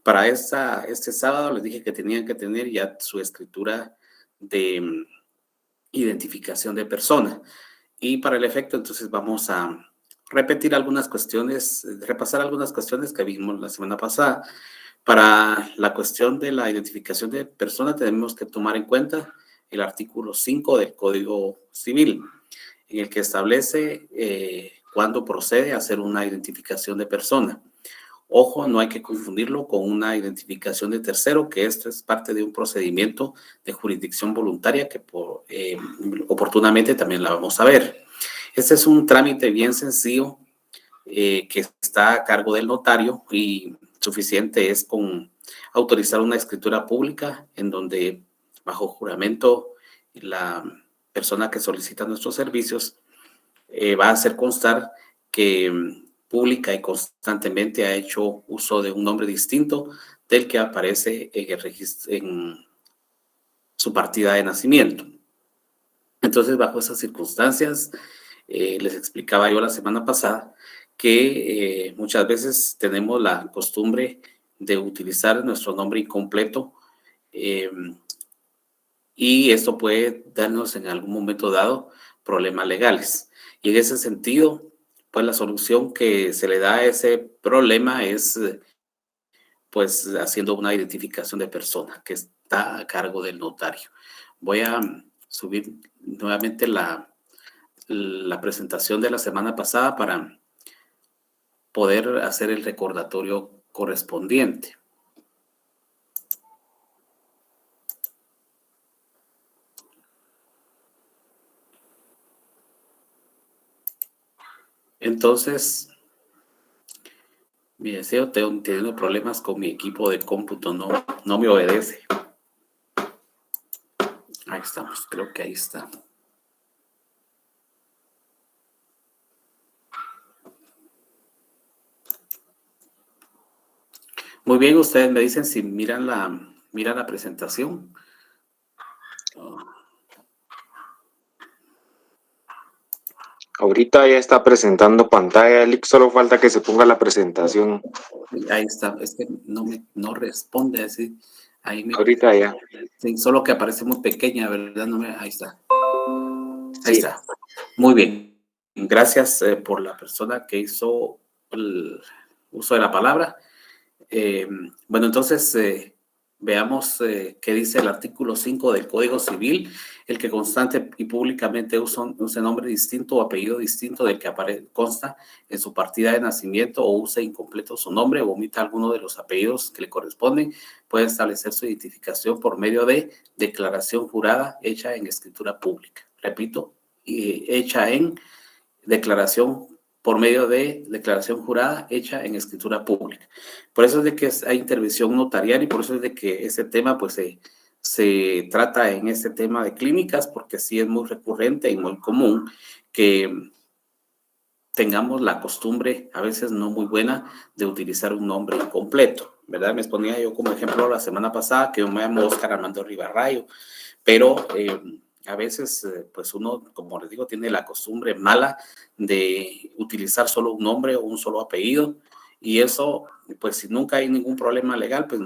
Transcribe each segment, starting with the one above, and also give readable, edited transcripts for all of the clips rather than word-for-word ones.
Para este sábado les dije que tenían que tener ya su escritura de identificación de persona. Y para el efecto, entonces vamos a repetir algunas cuestiones, repasar algunas cuestiones que vimos la semana pasada. Para la cuestión de la identificación de persona tenemos que tomar en cuenta el artículo 5 del Código Civil, en el que establece cuándo procede a hacer una identificación de persona. Ojo, no hay que confundirlo con una identificación de tercero, que esto es parte de un procedimiento de jurisdicción voluntaria que oportunamente también la vamos a ver. Este es un trámite bien sencillo que está a cargo del notario y suficiente es con autorizar una escritura pública en donde bajo juramento la persona que solicita nuestros servicios va a hacer constar que pública y constantemente ha hecho uso de un nombre distinto del que aparece en el registro, en su partida de nacimiento. Entonces, bajo esas circunstancias, les explicaba yo la semana pasada que muchas veces tenemos la costumbre de utilizar nuestro nombre incompleto y esto puede darnos en algún momento dado problemas legales. Y en ese sentido, pues la solución que se le da a ese problema es pues haciendo una identificación de persona que está a cargo del notario. Voy a subir nuevamente la presentación de la semana pasada para poder hacer el recordatorio correspondiente. Entonces, mi deseo, tengo teniendo problemas con mi equipo de cómputo, no me obedece. Ahí estamos, creo que ahí está. Muy bien, ustedes me dicen si miran la presentación. Ahorita ya está presentando pantalla, Lick, solo falta que se ponga la presentación. Ahí está, es que no responde así. Ahorita ya. Sí, solo que aparece muy pequeña, ¿verdad? Ahí está. Ahí Sí. está. Muy bien. Gracias por la persona que hizo el uso de la palabra. Bueno, entonces veamos qué dice el artículo 5 del Código Civil. El que constante y públicamente use nombre distinto o apellido distinto del que consta en su partida de nacimiento o use incompleto su nombre o omita alguno de los apellidos que le corresponden, puede establecer su identificación por medio de declaración jurada hecha en escritura pública. Repito, hecha en declaración por medio de declaración jurada hecha en escritura pública. Por eso es de que hay intervención notarial y por eso es de que ese tema pues se trata en este tema de clínicas, porque sí es muy recurrente y muy común que tengamos la costumbre, a veces no muy buena, de utilizar un nombre incompleto, ¿verdad? Me exponía yo como ejemplo la semana pasada que yo me llamo Óscar Armando Ribarrayo, pero a veces, pues uno, como les digo, tiene la costumbre mala de utilizar solo un nombre o un solo apellido, y eso, pues si nunca hay ningún problema legal, pues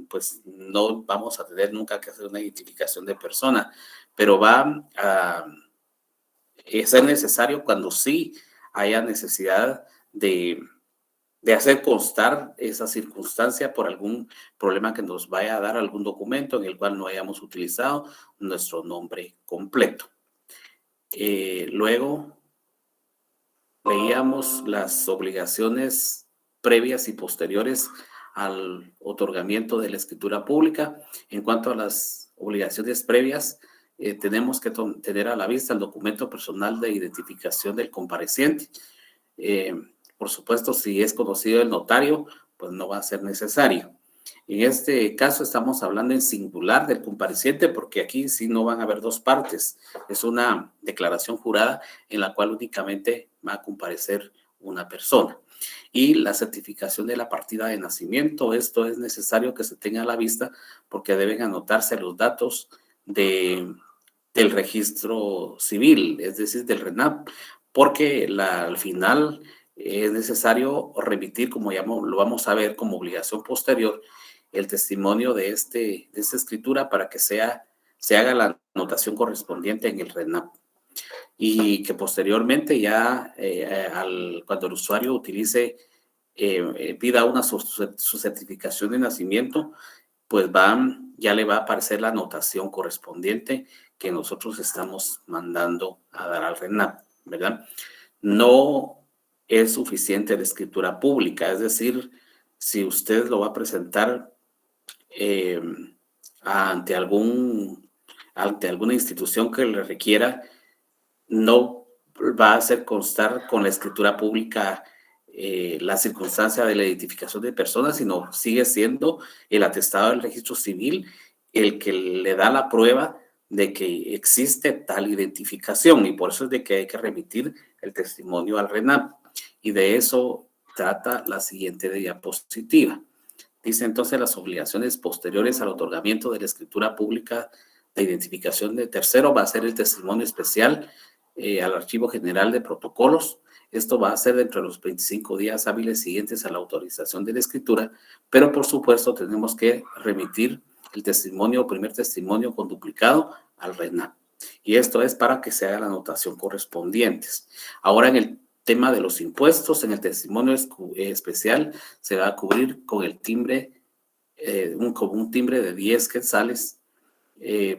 pues no vamos a tener nunca que hacer una identificación de persona, pero va a ser necesario cuando sí haya necesidad de hacer constar esa circunstancia por algún problema que nos vaya a dar algún documento en el cual no hayamos utilizado nuestro nombre completo. Luego veíamos las obligaciones previas y posteriores al otorgamiento de la escritura pública. En cuanto a las obligaciones previas, tenemos que tener a la vista el documento personal de identificación del compareciente. Por supuesto, si es conocido el notario, pues no va a ser necesario. En este caso estamos hablando en singular del compareciente porque aquí sí no van a haber dos partes. Es una declaración jurada en la cual únicamente va a comparecer una persona. Y la certificación de la partida de nacimiento, esto es necesario que se tenga a la vista porque deben anotarse los datos del registro civil, es decir, del RENAP, porque al final es necesario remitir, como ya lo vamos a ver como obligación posterior, el testimonio de esta escritura para que se haga la anotación correspondiente en el RENAP y que posteriormente ya cuando el usuario utilice, pida su certificación de nacimiento, pues ya le va a aparecer la anotación correspondiente que nosotros estamos mandando a dar al RENAP, ¿verdad? No es suficiente la escritura pública, es decir, si usted lo va a presentar ante alguna institución que le requiera, no va a hacer constar con la escritura pública la circunstancia de la identificación de personas, sino sigue siendo el atestado del registro civil el que le da la prueba de que existe tal identificación, y por eso es de que hay que remitir el testimonio al RENAP, y de eso trata la siguiente diapositiva. Dice entonces las obligaciones posteriores al otorgamiento de la escritura pública de identificación de tercero va a ser el testimonio especial al Archivo General de Protocolos. Esto va a ser dentro de los 25 días hábiles siguientes a la autorización de la escritura, pero por supuesto tenemos que remitir el testimonio, primer testimonio con duplicado al RENAP. Y esto es para que se haga la anotación correspondientes. Ahora en el tema de los impuestos, en el testimonio especial se va a cubrir con el timbre, con un timbre de 10 quetzales,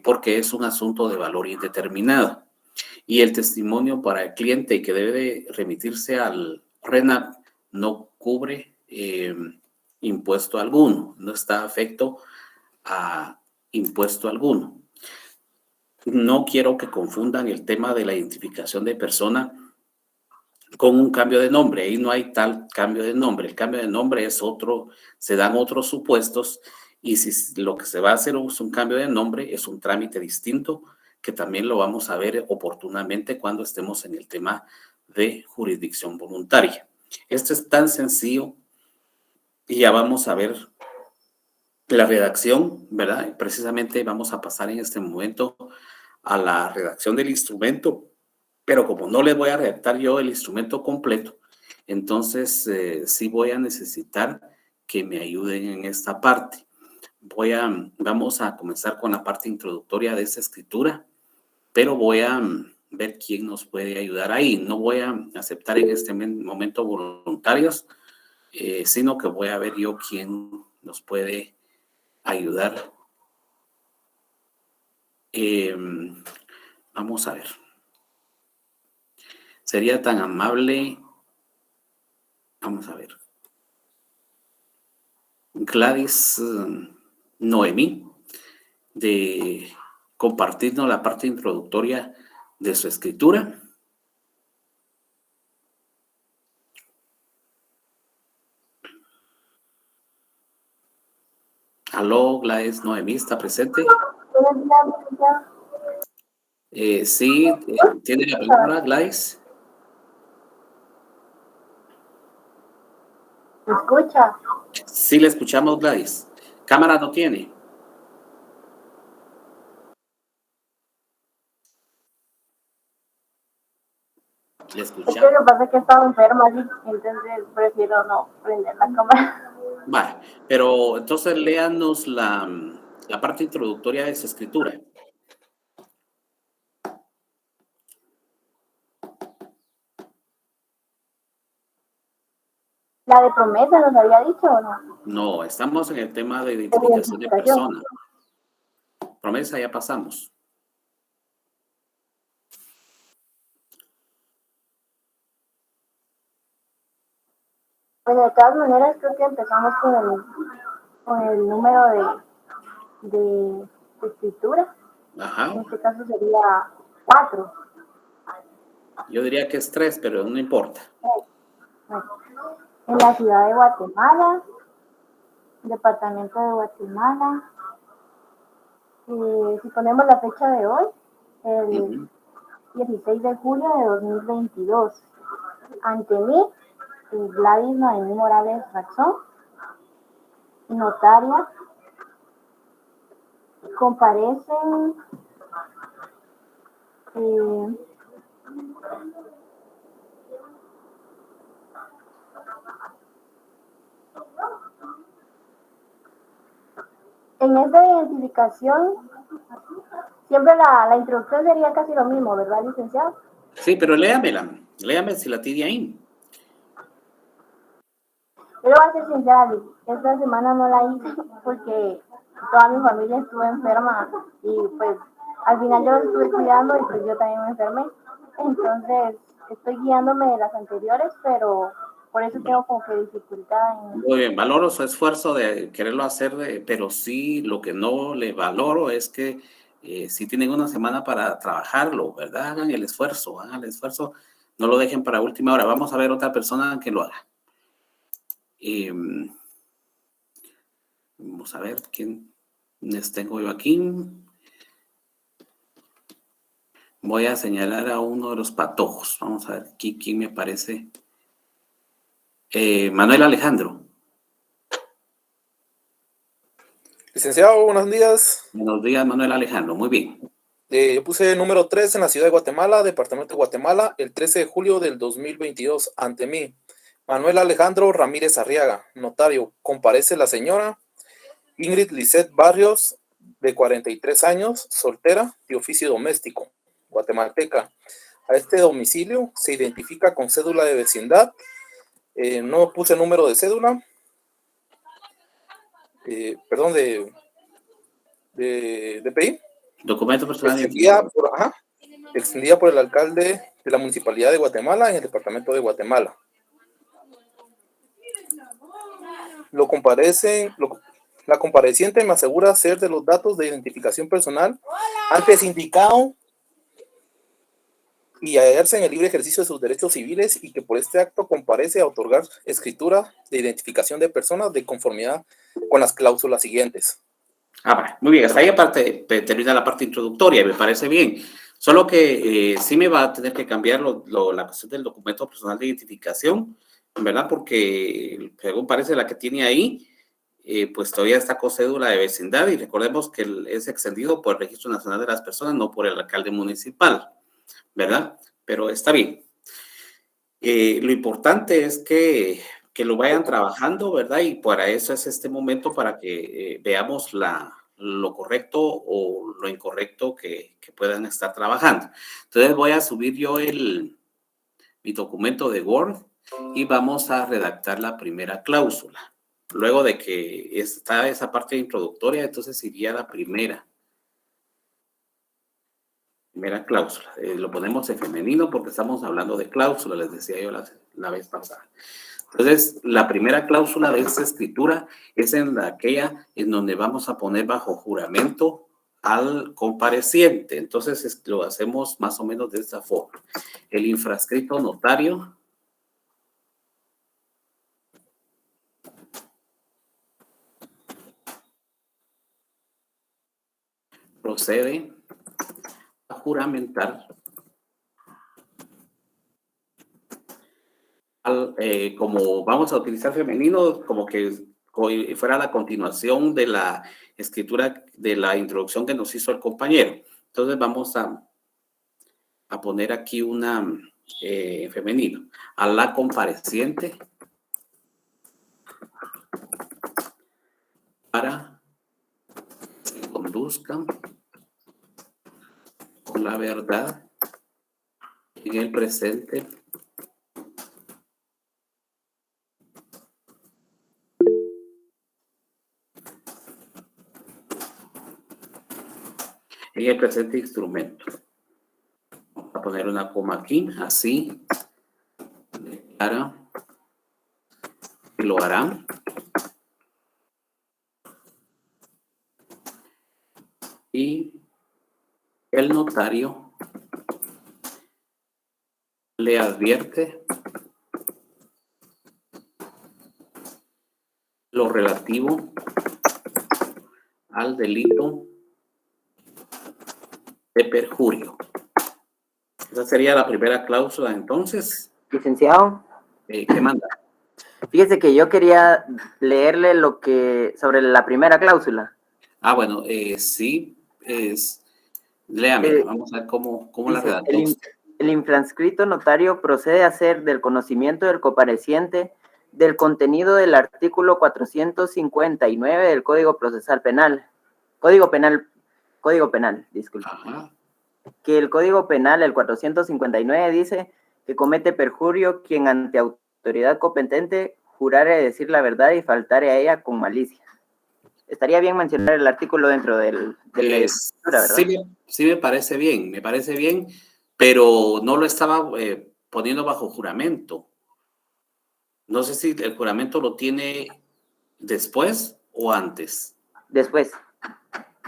porque es un asunto de valor indeterminado. Y el testimonio para el cliente que debe de remitirse al RENAP no cubre impuesto alguno, no está afecto a impuesto alguno. No quiero que confundan el tema de la identificación de persona con un cambio de nombre. Ahí no hay tal cambio de nombre. El cambio de nombre es otro, se dan otros supuestos, y si lo que se va a hacer es un cambio de nombre, es un trámite distinto que también lo vamos a ver oportunamente cuando estemos en el tema de jurisdicción voluntaria. Esto es tan sencillo y ya vamos a ver la redacción, ¿verdad? Precisamente vamos a pasar en este momento a la redacción del instrumento, pero como no les voy a redactar yo el instrumento completo, entonces sí voy a necesitar que me ayuden en esta parte. Vamos a comenzar con la parte introductoria de esta escritura, pero voy a ver quién nos puede ayudar ahí. No voy a aceptar en este momento voluntarios, sino que voy a ver yo quién nos puede ayudar. Vamos a ver. Sería tan amable. Vamos a ver. Gladys Noemí, de compartirnos la parte introductoria de su escritura. Aló, Gladys Noemí, ¿está presente? Sí, ¿tiene la palabra, Gladys? ¿Me escucha? Sí, le escuchamos, Gladys. ¿Cámara no tiene? Le Es que escuchamos. lo que pasa es que estaba enferma, así, entonces prefiero no prender la cámara. Vale, pero entonces léanos la parte introductoria de su escritura. ¿La de promesa nos había dicho o no? No, estamos en el tema de identificación de persona. Promesa ya pasamos. Bueno, de todas maneras creo que empezamos con el número de escritura. Ajá. En este caso sería 4. Yo diría que es 3, pero no importa. Bueno, en la ciudad de Guatemala, departamento de Guatemala. Si ponemos la fecha de hoy, el 16 de julio de 2022. Ante mí, Gladys Noemí Morales Raxón, notaria, comparecen En esta identificación, siempre la introducción sería casi lo mismo, ¿verdad, licenciado? Sí, pero léame si la tiene ahí. Yo le voy a ser sincera, esta semana no la hice porque toda mi familia estuvo enferma y pues al final yo los estuve cuidando y pues yo también me enfermé. Entonces estoy guiándome de las anteriores, pero por eso tengo como que dificultad en... Muy bien, valoro su esfuerzo de quererlo hacer, pero sí lo que no le valoro es que si tienen una semana para trabajarlo, ¿verdad? Hagan el esfuerzo, no lo dejen para última hora. Vamos a ver otra persona que lo haga. Vamos a ver quién les tengo yo aquí. Voy a señalar a uno de los patojos. Vamos a ver aquí quién me parece. Manuel Alejandro. Licenciado, buenos días. Buenos días, Manuel Alejandro. Muy bien. Yo puse número 3 en la ciudad de Guatemala, departamento de Guatemala, el 13 de julio del 2022. Ante mí, Manuel Alejandro Ramírez Arriaga, notario. Comparece la señora Ingrid Lisset Barrios, de 43 años, soltera, de oficio doméstico, guatemalteca. A este domicilio se identifica con cédula de vecindad. No puse número de cédula. Perdón, de DPI. Documento personal. Extendida por el alcalde de la Municipalidad de Guatemala en el departamento de Guatemala. La compareciente me asegura ser de los datos de identificación personal antes indicado y hallarse en el libre ejercicio de sus derechos civiles y que por este acto comparece a otorgar escritura de identificación de personas de conformidad con las cláusulas siguientes. Muy bien, hasta ahí aparte termina la parte introductoria, me parece bien. Solo que sí me va a tener que cambiar la cuestión del documento personal de identificación, ¿verdad? Porque según parece la que tiene ahí, pues todavía está con cédula de vecindad y recordemos que es extendido por el Registro Nacional de las Personas, no por el alcalde municipal, ¿verdad? Pero está bien. Lo importante es que lo vayan trabajando, ¿verdad? Y para eso es este momento, para que veamos lo correcto o lo incorrecto que puedan estar trabajando. Entonces voy a subir yo mi documento de Word y vamos a redactar la primera cláusula. Luego de que está esa parte introductoria, entonces iría la primera cláusula. Lo ponemos en femenino porque estamos hablando de cláusula, les decía yo la vez pasada. Entonces, la primera cláusula de esta escritura es aquella en donde vamos a poner bajo juramento al compareciente. Entonces, lo hacemos más o menos de esta forma. El infrascrito notario procede a juramentar como vamos a utilizar femenino, como que fuera la continuación de la escritura de la introducción que nos hizo el compañero. Entonces vamos a poner aquí una femenino. A la compareciente para que se conduzcan con la verdad en el presente instrumento. Vamos a poner una coma aquí, así, declara que lo harán. Y el notario le advierte lo relativo al delito de perjurio. Esa sería la primera cláusula, entonces. Licenciado. ¿Qué manda? Fíjese que yo quería leerle sobre la primera cláusula. Bueno, sí, léame, vamos a ver cómo la redactó. El infranscrito notario procede a hacer del conocimiento del compareciente del contenido del artículo 459 del Código Procesal Penal, Código Penal, disculpe. Ajá. Que el Código Penal, el 459, dice que comete perjurio quien ante autoridad competente jurare decir la verdad y faltare a ella con malicia. Estaría bien mencionar el artículo dentro de la escritura, ¿verdad? Sí me parece bien, pero no lo estaba poniendo bajo juramento. No sé si el juramento lo tiene después o antes. Después.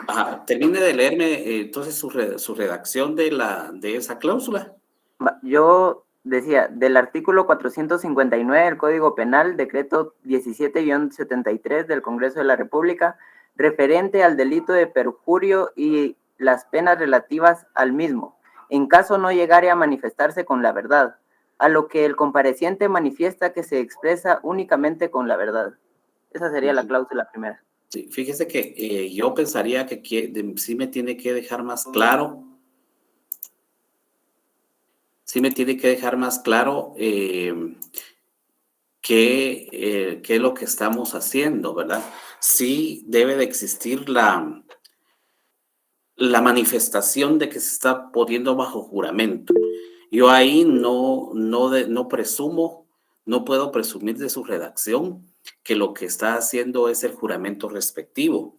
Ajá, termine de leerme entonces su redacción de esa cláusula. Yo decía, del artículo 459 del Código Penal, decreto 17-73 del Congreso de la República, referente al delito de perjurio y las penas relativas al mismo, en caso no llegare a manifestarse con la verdad, a lo que el compareciente manifiesta que se expresa únicamente con la verdad. Esa sería la cláusula primera. Sí, fíjese que yo pensaría que sí me tiene que dejar más claro. Sí me tiene que dejar más claro qué es lo que estamos haciendo, ¿verdad? Sí debe de existir la manifestación de que se está poniendo bajo juramento. Yo ahí no presumo, no puedo presumir de su redacción que lo que está haciendo es el juramento respectivo.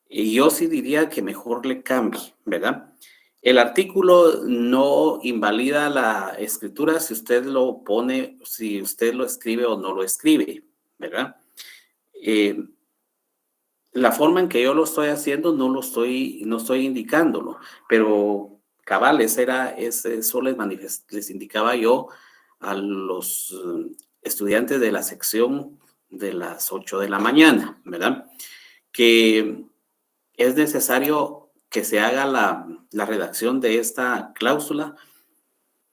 Y yo sí diría que mejor le cambie, ¿verdad? El artículo no invalida la escritura si usted lo pone, si usted lo escribe o no lo escribe, ¿verdad? La forma en que yo lo estoy haciendo no estoy indicándolo, pero cabal, eso les indicaba yo a los estudiantes de la sección de las 8 de la mañana, ¿verdad? Que es necesario que se haga la redacción de esta cláusula,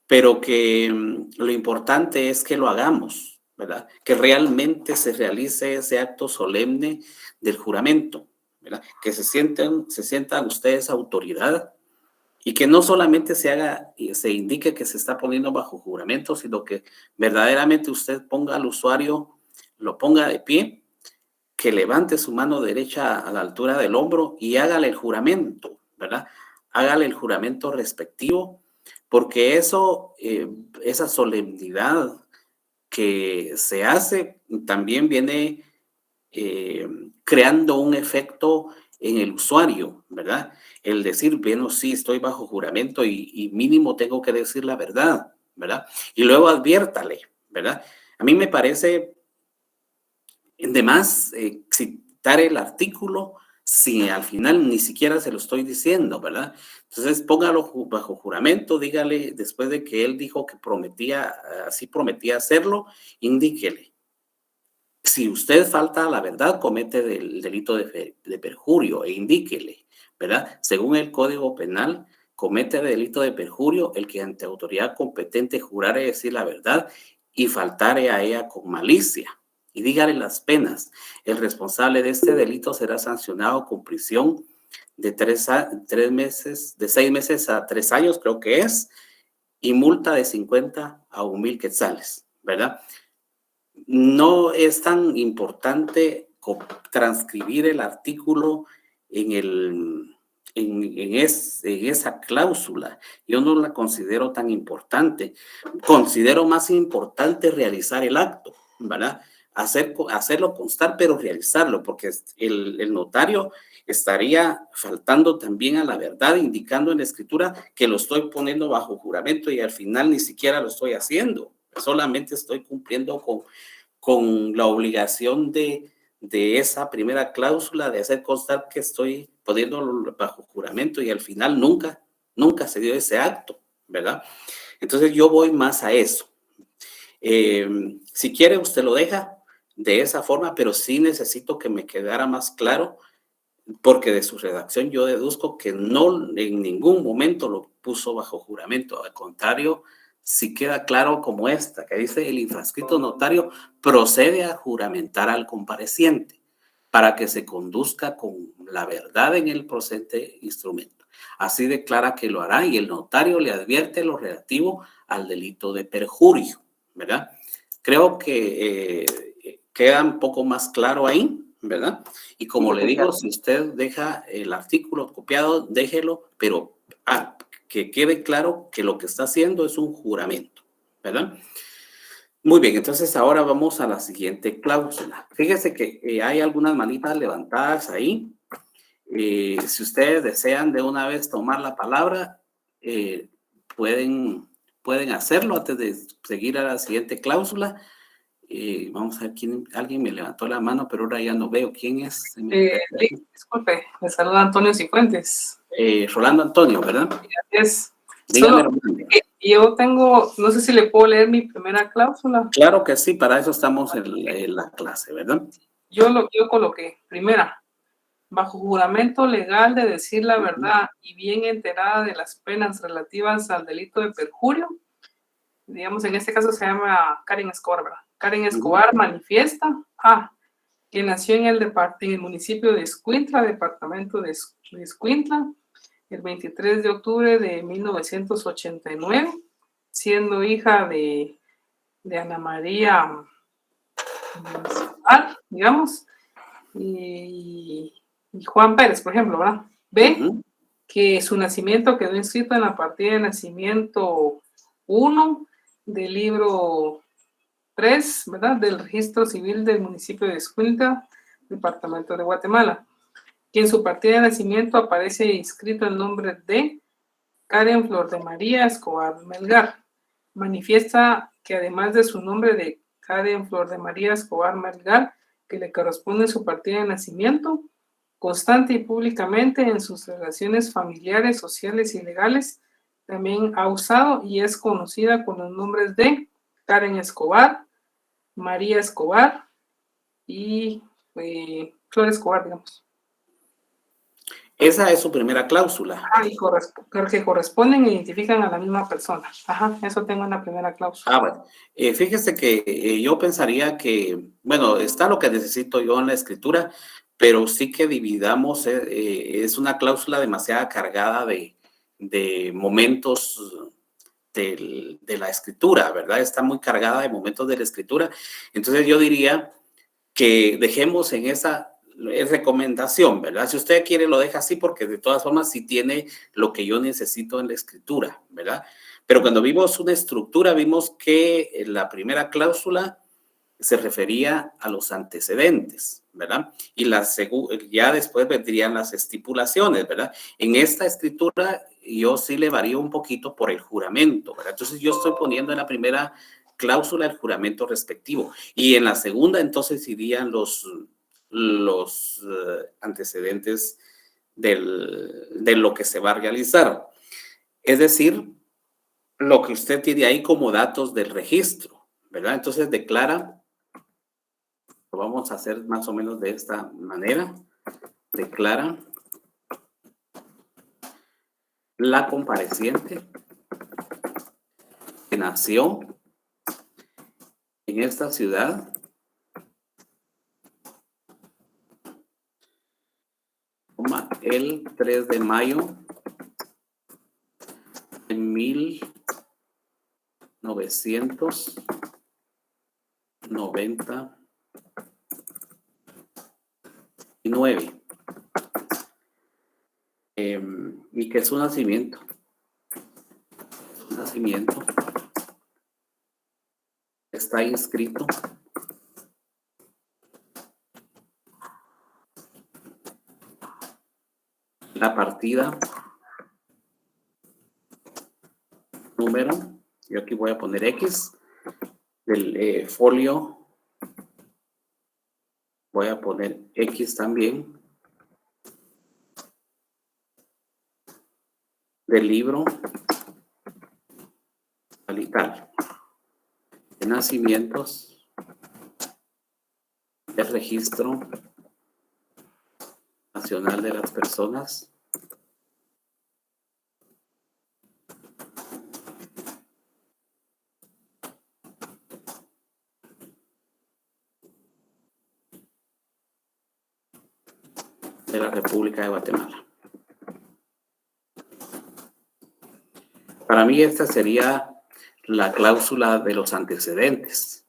pero que lo importante es que lo hagamos, ¿verdad? Que realmente se realice ese acto solemne del juramento, ¿verdad? Que se sientan ustedes autoridad y que no solamente se indique que se está poniendo bajo juramento, sino que verdaderamente usted ponga al usuario, lo ponga de pie, que levante su mano derecha a la altura del hombro y hágale el juramento, ¿verdad? Hágale el juramento respectivo, porque esa solemnidad que se hace también viene creando un efecto en el usuario, ¿verdad? El decir, bueno, sí, estoy bajo juramento y mínimo tengo que decir la verdad, ¿verdad? Y luego adviértale, ¿verdad? A mí me parece de más citar el artículo si al final ni siquiera se lo estoy diciendo, ¿verdad? Entonces póngalo bajo juramento, dígale, después de que él dijo que así prometía hacerlo, indíquele. Si usted falta a la verdad, comete el delito de perjurio e indíquele, ¿verdad? Según el Código Penal, comete delito de perjurio el que ante autoridad competente jurare decir la verdad y faltare a ella con malicia. Y dígale las penas. El responsable de este delito será sancionado con prisión de 6 meses a 3 años, creo que es, y multa de 50 a 1,000 quetzales, ¿verdad? No es tan importante transcribir el artículo en esa cláusula. Yo no la considero tan importante. Considero más importante realizar el acto, ¿verdad? Hacerlo constar, pero realizarlo, porque el notario estaría faltando también a la verdad, indicando en la escritura que lo estoy poniendo bajo juramento y al final ni siquiera lo estoy haciendo. Solamente estoy cumpliendo con la obligación de esa primera cláusula de hacer constar que estoy poniéndolo bajo juramento y al final nunca se dio ese acto, ¿verdad? Entonces yo voy más a eso. Si quiere usted lo deja de esa forma, pero sí necesito que me quedara más claro porque de su redacción yo deduzco que no en ningún momento lo puso bajo juramento, al contrario, si queda claro como esta, que dice el infrascrito notario procede a juramentar al compareciente para que se conduzca con la verdad en el procedente instrumento. Así declara que lo hará y el notario le advierte lo relativo al delito de perjurio, ¿verdad? Creo que queda un poco más claro ahí, ¿verdad? Y como le digo, si usted deja el artículo copiado, déjelo, pero que quede claro que lo que está haciendo es un juramento, ¿verdad? Muy bien, entonces ahora vamos a la siguiente cláusula. Fíjese que hay algunas manitas levantadas ahí. Si ustedes desean de una vez tomar la palabra, pueden hacerlo antes de seguir a la siguiente cláusula. Vamos a ver quién, alguien me levantó la mano, pero ahora ya no veo quién es. Disculpe, me saluda Antonio Cifuentes. Rolando Antonio, ¿verdad? Es Dígame, solo que yo tengo, no sé si le puedo leer mi primera cláusula. Claro que sí, para eso estamos en la clase, ¿verdad? Yo coloqué, primera, bajo juramento legal de decir la verdad y bien enterada de las penas relativas al delito de perjurio, digamos, en este caso se llama Karen Escobar, ¿verdad? Karen Escobar manifiesta que nació en el municipio de Escuintla, departamento de Escuintla, el 23 de octubre de 1989, siendo hija de Ana María, digamos, y Juan Pérez, por ejemplo, ¿verdad? B, que su nacimiento quedó inscrito en la partida de nacimiento 1 del libro 3, ¿verdad? Del registro civil del municipio de Escuintla, departamento de Guatemala, que en su partida de nacimiento aparece inscrito el nombre de Karen Flor de María Escobar Melgar. Manifiesta que además de su nombre de Karen Flor de María Escobar Melgar, que le corresponde su partida de nacimiento, constante y públicamente en sus relaciones familiares, sociales y legales, también ha usado y es conocida con los nombres de Karen Escobar, María Escobar y Flor Escobar, digamos. Esa es su primera cláusula. Y que corresponden e identifican a la misma persona. Eso tengo en la primera cláusula. Bueno. Fíjese que yo pensaría que, bueno, está lo que necesito yo en la escritura, pero sí que dividamos, es una cláusula demasiado cargada de momentos de la escritura, ¿verdad? Está muy cargada de momentos de la escritura. Entonces yo diría que dejemos en esa recomendación, ¿verdad? Si usted quiere lo deja así porque de todas formas sí tiene lo que yo necesito en la escritura, ¿verdad? Pero cuando vimos una estructura vimos que la primera cláusula se refería a los antecedentes, ¿verdad? Y ya después vendrían las estipulaciones, ¿verdad? En esta escritura yo sí le varío un poquito por el juramento, ¿verdad? Entonces yo estoy poniendo en la primera cláusula el juramento respectivo y en la segunda entonces irían los antecedentes de lo que se va a realizar. Es decir, lo que usted tiene ahí como datos del registro, ¿verdad? Entonces declara, lo vamos a hacer más o menos de esta manera, declara la compareciente que nació en esta ciudad el 3 de mayo de 1999 y que su nacimiento está inscrito la partida número, yo aquí voy a poner X, del folio, voy a poner X también, del libro tal y tal, de nacimientos, del registro nacional de las personas, de la República de Guatemala. Para mí esta sería la cláusula de los antecedentes.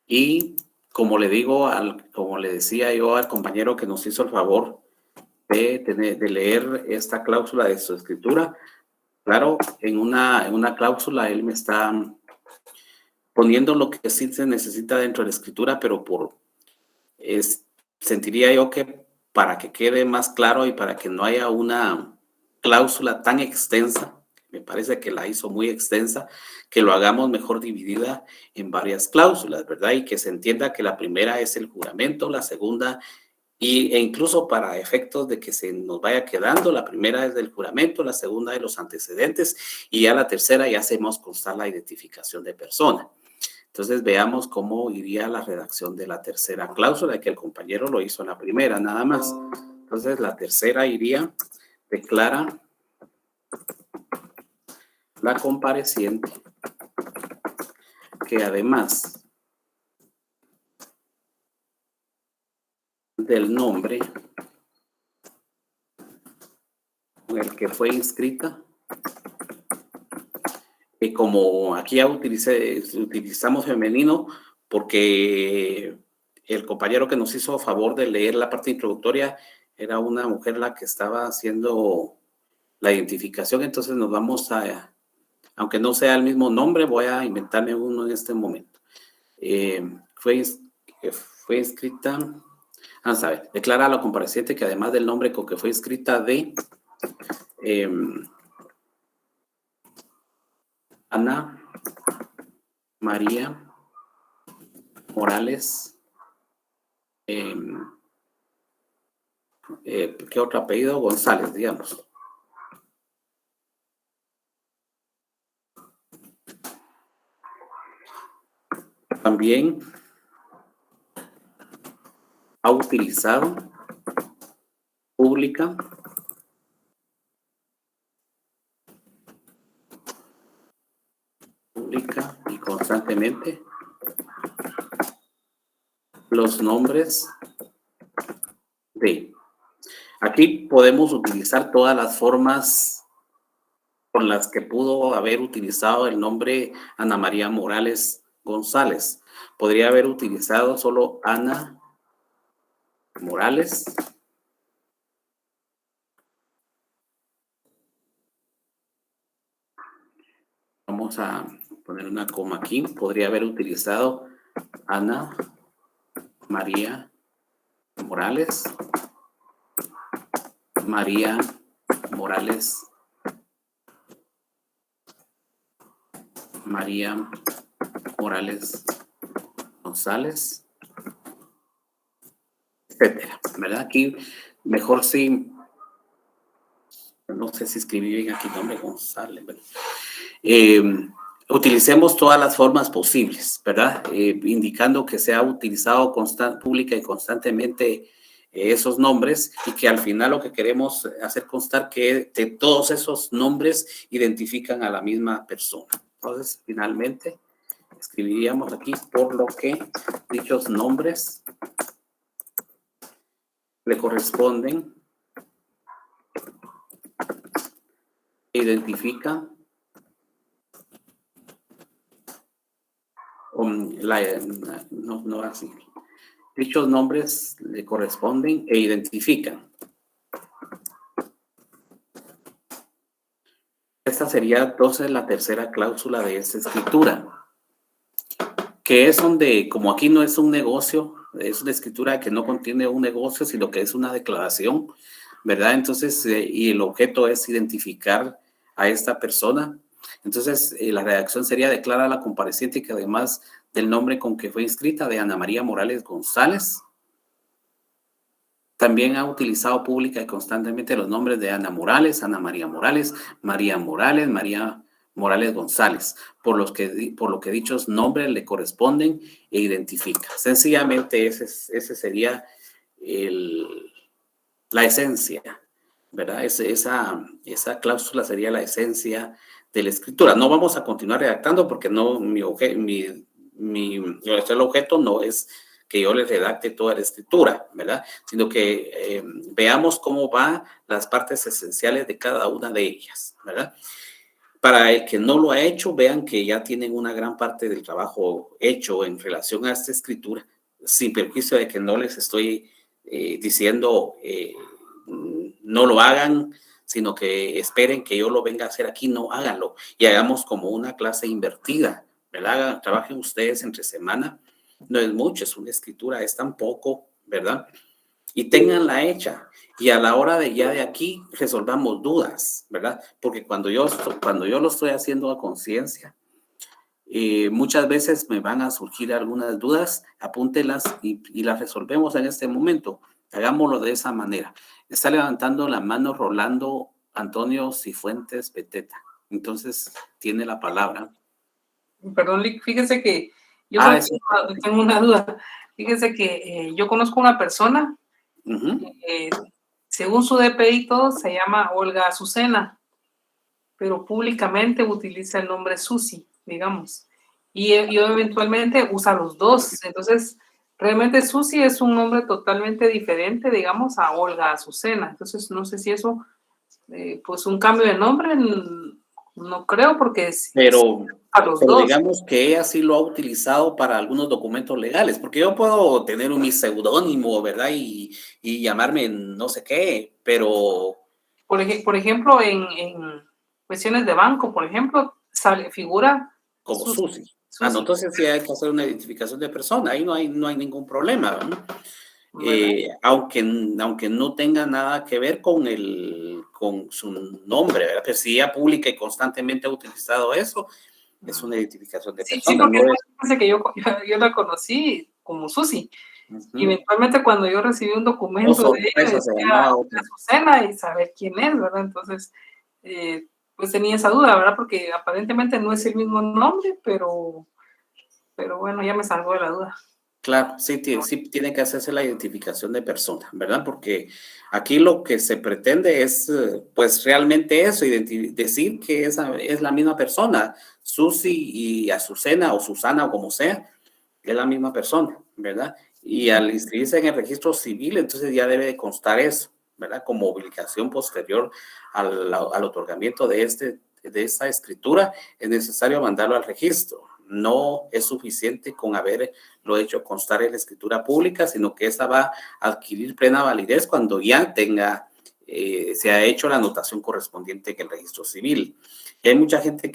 Y como le digo, como le decía yo al compañero que nos hizo el favor de leer esta cláusula de su escritura, claro, en una cláusula él me está poniendo lo que sí se necesita dentro de la escritura, pero sentiría yo que para que quede más claro y para que no haya una cláusula tan extensa, me parece que la hizo muy extensa, que lo hagamos mejor dividida en varias cláusulas, ¿verdad? Y que se entienda que la primera es el juramento, la segunda, e incluso para efectos de que se nos vaya quedando, la primera es del juramento, la segunda de los antecedentes, y ya la tercera ya hacemos constar la identificación de persona. Entonces veamos cómo iría la redacción de la tercera cláusula, que el compañero lo hizo en la primera, nada más. Entonces la tercera iría, declara la compareciente que además del nombre con el que fue inscrita, y como aquí ya utilizamos femenino, porque el compañero que nos hizo favor de leer la parte introductoria era una mujer la que estaba haciendo la identificación, entonces nos vamos aunque no sea el mismo nombre, voy a inventarme uno en este momento. Fue inscrita, vamos a ver, declara a la compareciente que además del nombre con que fue inscrita de Ana María Morales, ¿qué otro apellido? González, digamos. También ha utilizado pública y constantemente los nombres de. Aquí podemos utilizar todas las formas con las que pudo haber utilizado el nombre Ana María Morales González. Podría haber utilizado solo Ana Morales. Vamos a poner una coma aquí. Podría haber utilizado Ana María Morales. María Morales. María Morales González, etcétera, ¿verdad? Aquí mejor sí, no sé si escribí bien aquí nombre González, ¿verdad? Utilicemos todas las formas posibles, ¿verdad? Indicando que se ha utilizado pública y constantemente esos nombres y que al final lo que queremos hacer constar que todos esos nombres identifican a la misma persona. Entonces, finalmente, escribiríamos aquí, por lo que dichos nombres le corresponden, identifican no así. Dichos nombres le corresponden e identifican. Esta sería entonces la tercera cláusula de esta escritura, que es donde, como aquí no es un negocio, es una escritura que no contiene un negocio, sino que es una declaración, ¿verdad? Entonces, y el objeto es identificar a esta persona. Entonces, la redacción sería: declara a la compareciente que además del nombre con que fue inscrita de Ana María Morales González, también ha utilizado pública y constantemente los nombres de Ana Morales, Ana María Morales, María Morales, María Morales González, por lo que dichos nombres le corresponden e identifica. Sencillamente ese sería la esencia, ¿verdad? Esa cláusula sería la esencia de la escritura. No vamos a continuar redactando porque no, el objeto no es que yo le redacte toda la escritura, ¿verdad? Sino que veamos cómo van las partes esenciales de cada una de ellas, ¿verdad? Para el que no lo ha hecho, vean que ya tienen una gran parte del trabajo hecho en relación a esta escritura. sin perjuicio de que no les estoy diciendo no lo hagan, sino que esperen que yo lo venga a hacer aquí, no háganlo y hagamos como una clase invertida, ¿verdad? Trabajen ustedes entre semana, no es mucho, es una escritura, es tan poco, ¿verdad? Y ténganla hecha y a la hora de ya de aquí resolvamos dudas, ¿verdad? Porque cuando yo lo estoy haciendo a conciencia, muchas veces me van a surgir algunas dudas, apúntelas y las resolvemos en este momento. Hagámoslo de esa manera. Está levantando la mano Rolando Antonio Cifuentes Beteta. Entonces, tiene la palabra. Perdón, Lick, fíjese que yo tengo una duda. Fíjese que yo conozco una persona, según su DPI y todo, se llama Olga Azucena, pero públicamente utiliza el nombre Susi, digamos. Y eventualmente usa los dos. Entonces, realmente Susi es un nombre totalmente diferente, digamos, a Olga Azucena. Entonces, no sé si eso, pues un cambio de nombre, no creo, porque es a los dos. Digamos que ella sí lo ha utilizado para algunos documentos legales, porque yo puedo tener mi seudónimo, ¿verdad? Y llamarme no sé qué, pero... Por ejemplo, en cuestiones de banco, por ejemplo, figura como Susi. No, entonces sí hay que hacer una identificación de persona, ahí no hay ningún problema, ¿no? Aunque no tenga nada que ver con su nombre, ¿verdad? Pero si ella pública y constantemente ha utilizado eso, es una identificación de persona. Sí, porque no que yo la conocí como Susi. Y eventualmente cuando yo recibí un documento de ella, decía Azucena y saber quién es, ¿verdad? Entonces, pues tenía esa duda, ¿verdad? Porque aparentemente no es el mismo nombre, pero bueno, ya me salgo de la duda. Claro, sí tiene que hacerse la identificación de persona, ¿verdad? Porque aquí lo que se pretende es, pues realmente eso, decir que esa es la misma persona, Susi y Azucena o Susana o como sea, es la misma persona, ¿verdad? Y al inscribirse en el registro civil, entonces ya debe de constar eso, ¿verdad? Como obligación posterior al otorgamiento de esta escritura, es necesario mandarlo al registro. No es suficiente con haberlo hecho constar en la escritura pública, sino que esa va a adquirir plena validez cuando ya se ha hecho la anotación correspondiente en el registro civil. Y hay mucha gente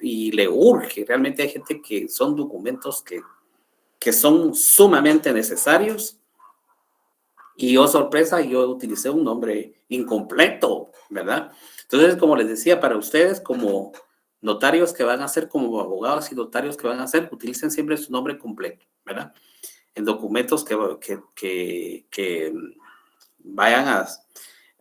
y le urge, realmente hay gente que son documentos que son sumamente necesarios. Y yo, sorpresa, yo utilicé un nombre incompleto, ¿verdad? Entonces, como les decía, para ustedes como notarios que van a hacer, como abogados y notarios que van a hacer, utilicen siempre su nombre completo, ¿verdad? En documentos que vayan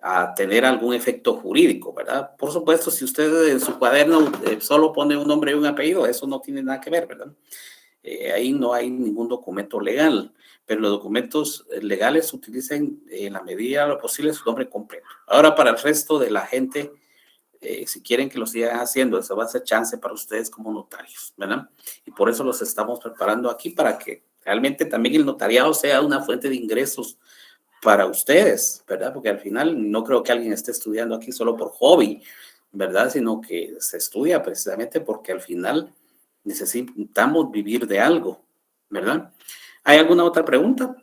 a tener algún efecto jurídico, ¿verdad? Por supuesto, si usted en su cuaderno solo pone un nombre y un apellido, eso no tiene nada que ver, ¿verdad? Ahí no hay ningún documento legal, pero los documentos legales utilicen en la medida de lo posible su nombre completo. Ahora, para el resto de la gente, si quieren que lo sigan haciendo, eso va a ser chance para ustedes como notarios, ¿verdad? Y por eso los estamos preparando aquí para que realmente también el notariado sea una fuente de ingresos para ustedes, ¿verdad? Porque al final no creo que alguien esté estudiando aquí solo por hobby, ¿verdad? Sino que se estudia precisamente porque al final necesitamos vivir de algo, ¿verdad? ¿Hay alguna otra pregunta?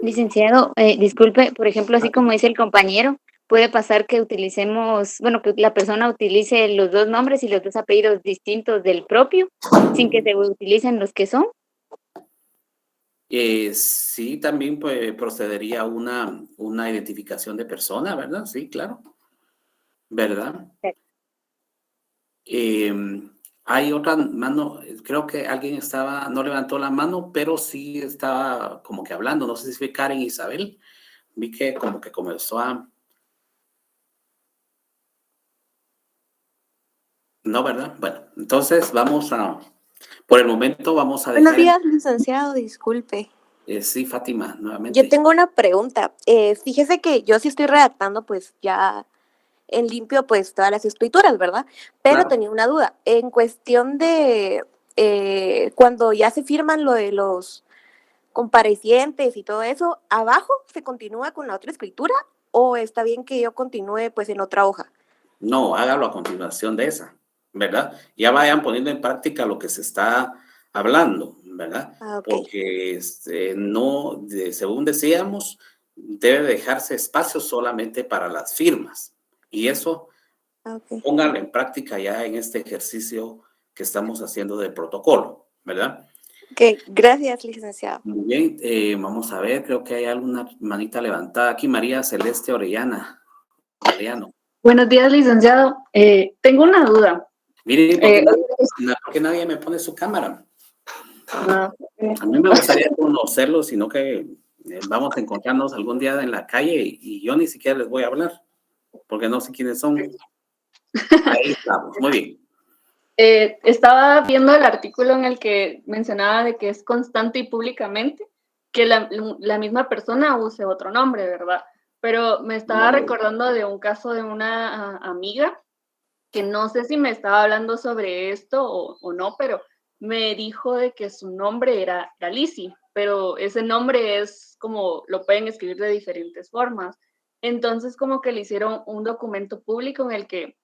Licenciado, disculpe, por ejemplo, así como dice el compañero, puede pasar que utilicemos, bueno, que la persona utilice los dos nombres y los dos apellidos distintos del propio, sin que se utilicen los que son. Sí, también procedería una identificación de persona, ¿verdad? Sí, claro. ¿Verdad? Hay otra mano, creo que alguien no levantó la mano, pero sí estaba como que hablando, no sé si fue Karen Isabel, vi que como que comenzó a... No, ¿verdad? Bueno, entonces por el momento vamos a dejar... Buenos días, licenciado, disculpe. Sí, Fátima, nuevamente. Yo tengo una pregunta. Fíjese que yo sí estoy redactando pues ya en limpio pues todas las escrituras, ¿verdad? Pero Claro. tenía una duda. En cuestión de cuando ya se firman lo de los comparecientes y todo eso, ¿abajo se continúa con la otra escritura o está bien que yo continúe pues en otra hoja? No, hágalo a continuación de esa, ¿verdad? Ya vayan poniendo en práctica lo que se está hablando, ¿verdad? Ah, ok. Porque no, según decíamos, debe dejarse espacio solamente para las firmas. Y eso Ah, ok. pónganlo en práctica ya en este ejercicio que estamos haciendo del protocolo, ¿verdad? Ok, gracias, licenciado. Muy bien, vamos a ver, creo que hay alguna manita levantada aquí. María Celeste Orellana. Buenos días, licenciado. Tengo una duda. Mire, ¿por qué nadie me pone su cámara? A mí me gustaría conocerlo, sino que vamos a encontrarnos algún día en la calle y yo ni siquiera les voy a hablar, porque no sé quiénes son. Ahí estamos, muy bien. Estaba viendo el artículo en el que mencionaba de que es constante y públicamente que la misma persona use otro nombre, ¿verdad? Pero me estaba recordando de un caso de una amiga que no sé si me estaba hablando sobre esto o no, pero me dijo de que su nombre era Lizzy, pero ese nombre es como, lo pueden escribir de diferentes formas. Entonces como que le hicieron un documento público en el que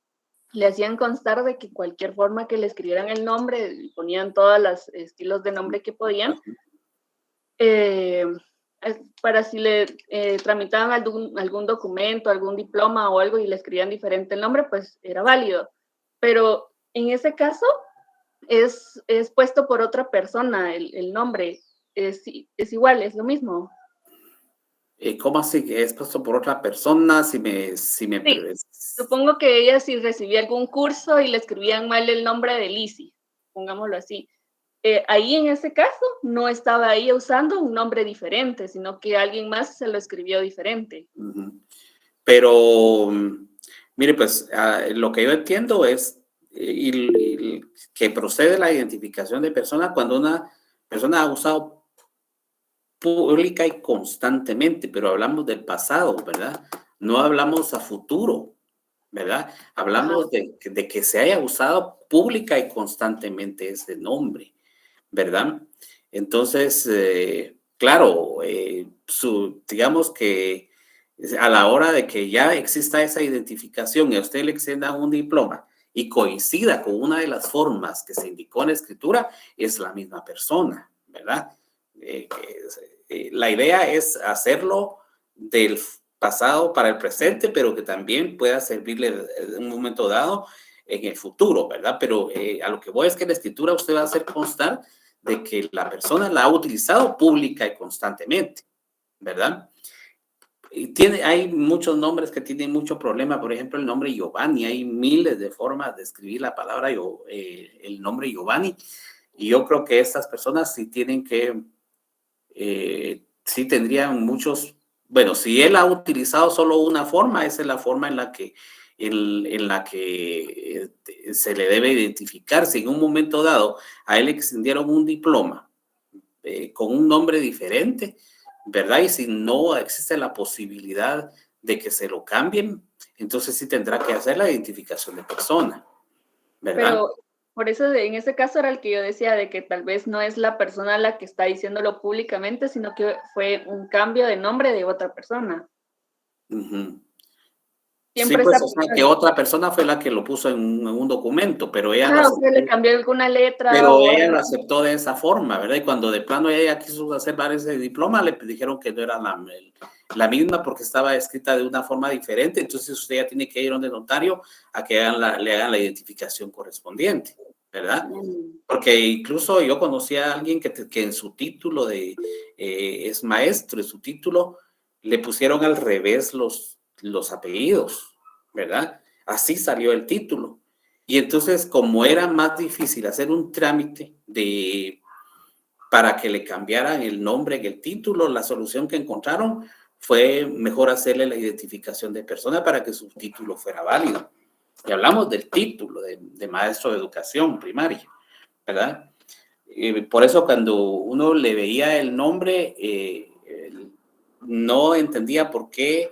le hacían constar de que cualquier forma que le escribieran el nombre, ponían todos los estilos de nombre que podían, para si le tramitaban algún documento, algún diploma o algo y le escribían diferente el nombre, pues era válido. Pero en ese caso es puesto por otra persona el nombre, es igual, es lo mismo. ¿Cómo así que es puesto por otra persona? Si me Sí, supongo que ella si recibía algún curso y le escribían mal el nombre de Lizzy, pongámoslo así. Ahí en ese caso no estaba ella usando un nombre diferente, sino que alguien más se lo escribió diferente. Pero, mire, pues lo que yo entiendo es que procede la identificación de persona cuando una persona ha usado pública y constantemente, pero hablamos del pasado, ¿verdad? No hablamos a futuro, ¿verdad? Hablamos de que se haya usado pública y constantemente ese nombre, ¿verdad? Entonces, claro, digamos que a la hora de que ya exista esa identificación y a usted le extienda un diploma y coincida con una de las formas que se indicó en la escritura, es la misma persona, ¿verdad? La idea es hacerlo del pasado para el presente, pero que también pueda servirle en un momento dado en el futuro, ¿verdad? Pero a lo que voy es que la escritura usted va a hacer constar de que la persona la ha utilizado pública y constantemente, ¿verdad? Hay muchos nombres que tienen mucho problema, por ejemplo, el nombre Giovanni, hay miles de formas de escribir la palabra, el nombre Giovanni, y yo creo que estas personas sí tienen que, sí tendrían muchos, bueno, si él ha utilizado solo una forma, esa es la forma en la que se le debe identificar. Si en un momento dado a él le extendieron un diploma con un nombre diferente, ¿verdad? Y si no existe la posibilidad de que se lo cambien, entonces sí tendrá que hacer la identificación de persona, ¿verdad? Pero por eso en ese caso era el que yo decía de que tal vez no es la persona la que está diciéndolo públicamente, sino que fue un cambio de nombre de otra persona. Sí, pues, o sea, que otra persona fue la que lo puso en un documento, pero ella o sea, le cambió alguna letra. Pero ella lo aceptó de esa forma, ¿verdad? Y cuando de plano ella quiso hacer ese diploma, le dijeron que no era la misma porque estaba escrita de una forma diferente. Entonces usted ya tiene que ir donde notario a que le hagan la identificación correspondiente, ¿verdad? Porque incluso yo conocí a alguien que en su título es maestro, en su título le pusieron al revés los apellidos, ¿verdad? Así salió el título. Y entonces, como era más difícil hacer un trámite para que le cambiaran el nombre en el título, la solución que encontraron fue mejor hacerle la identificación de persona para que su título fuera válido. Y hablamos del título de maestro de educación primaria, ¿verdad? Por eso cuando uno le veía el nombre, no entendía por qué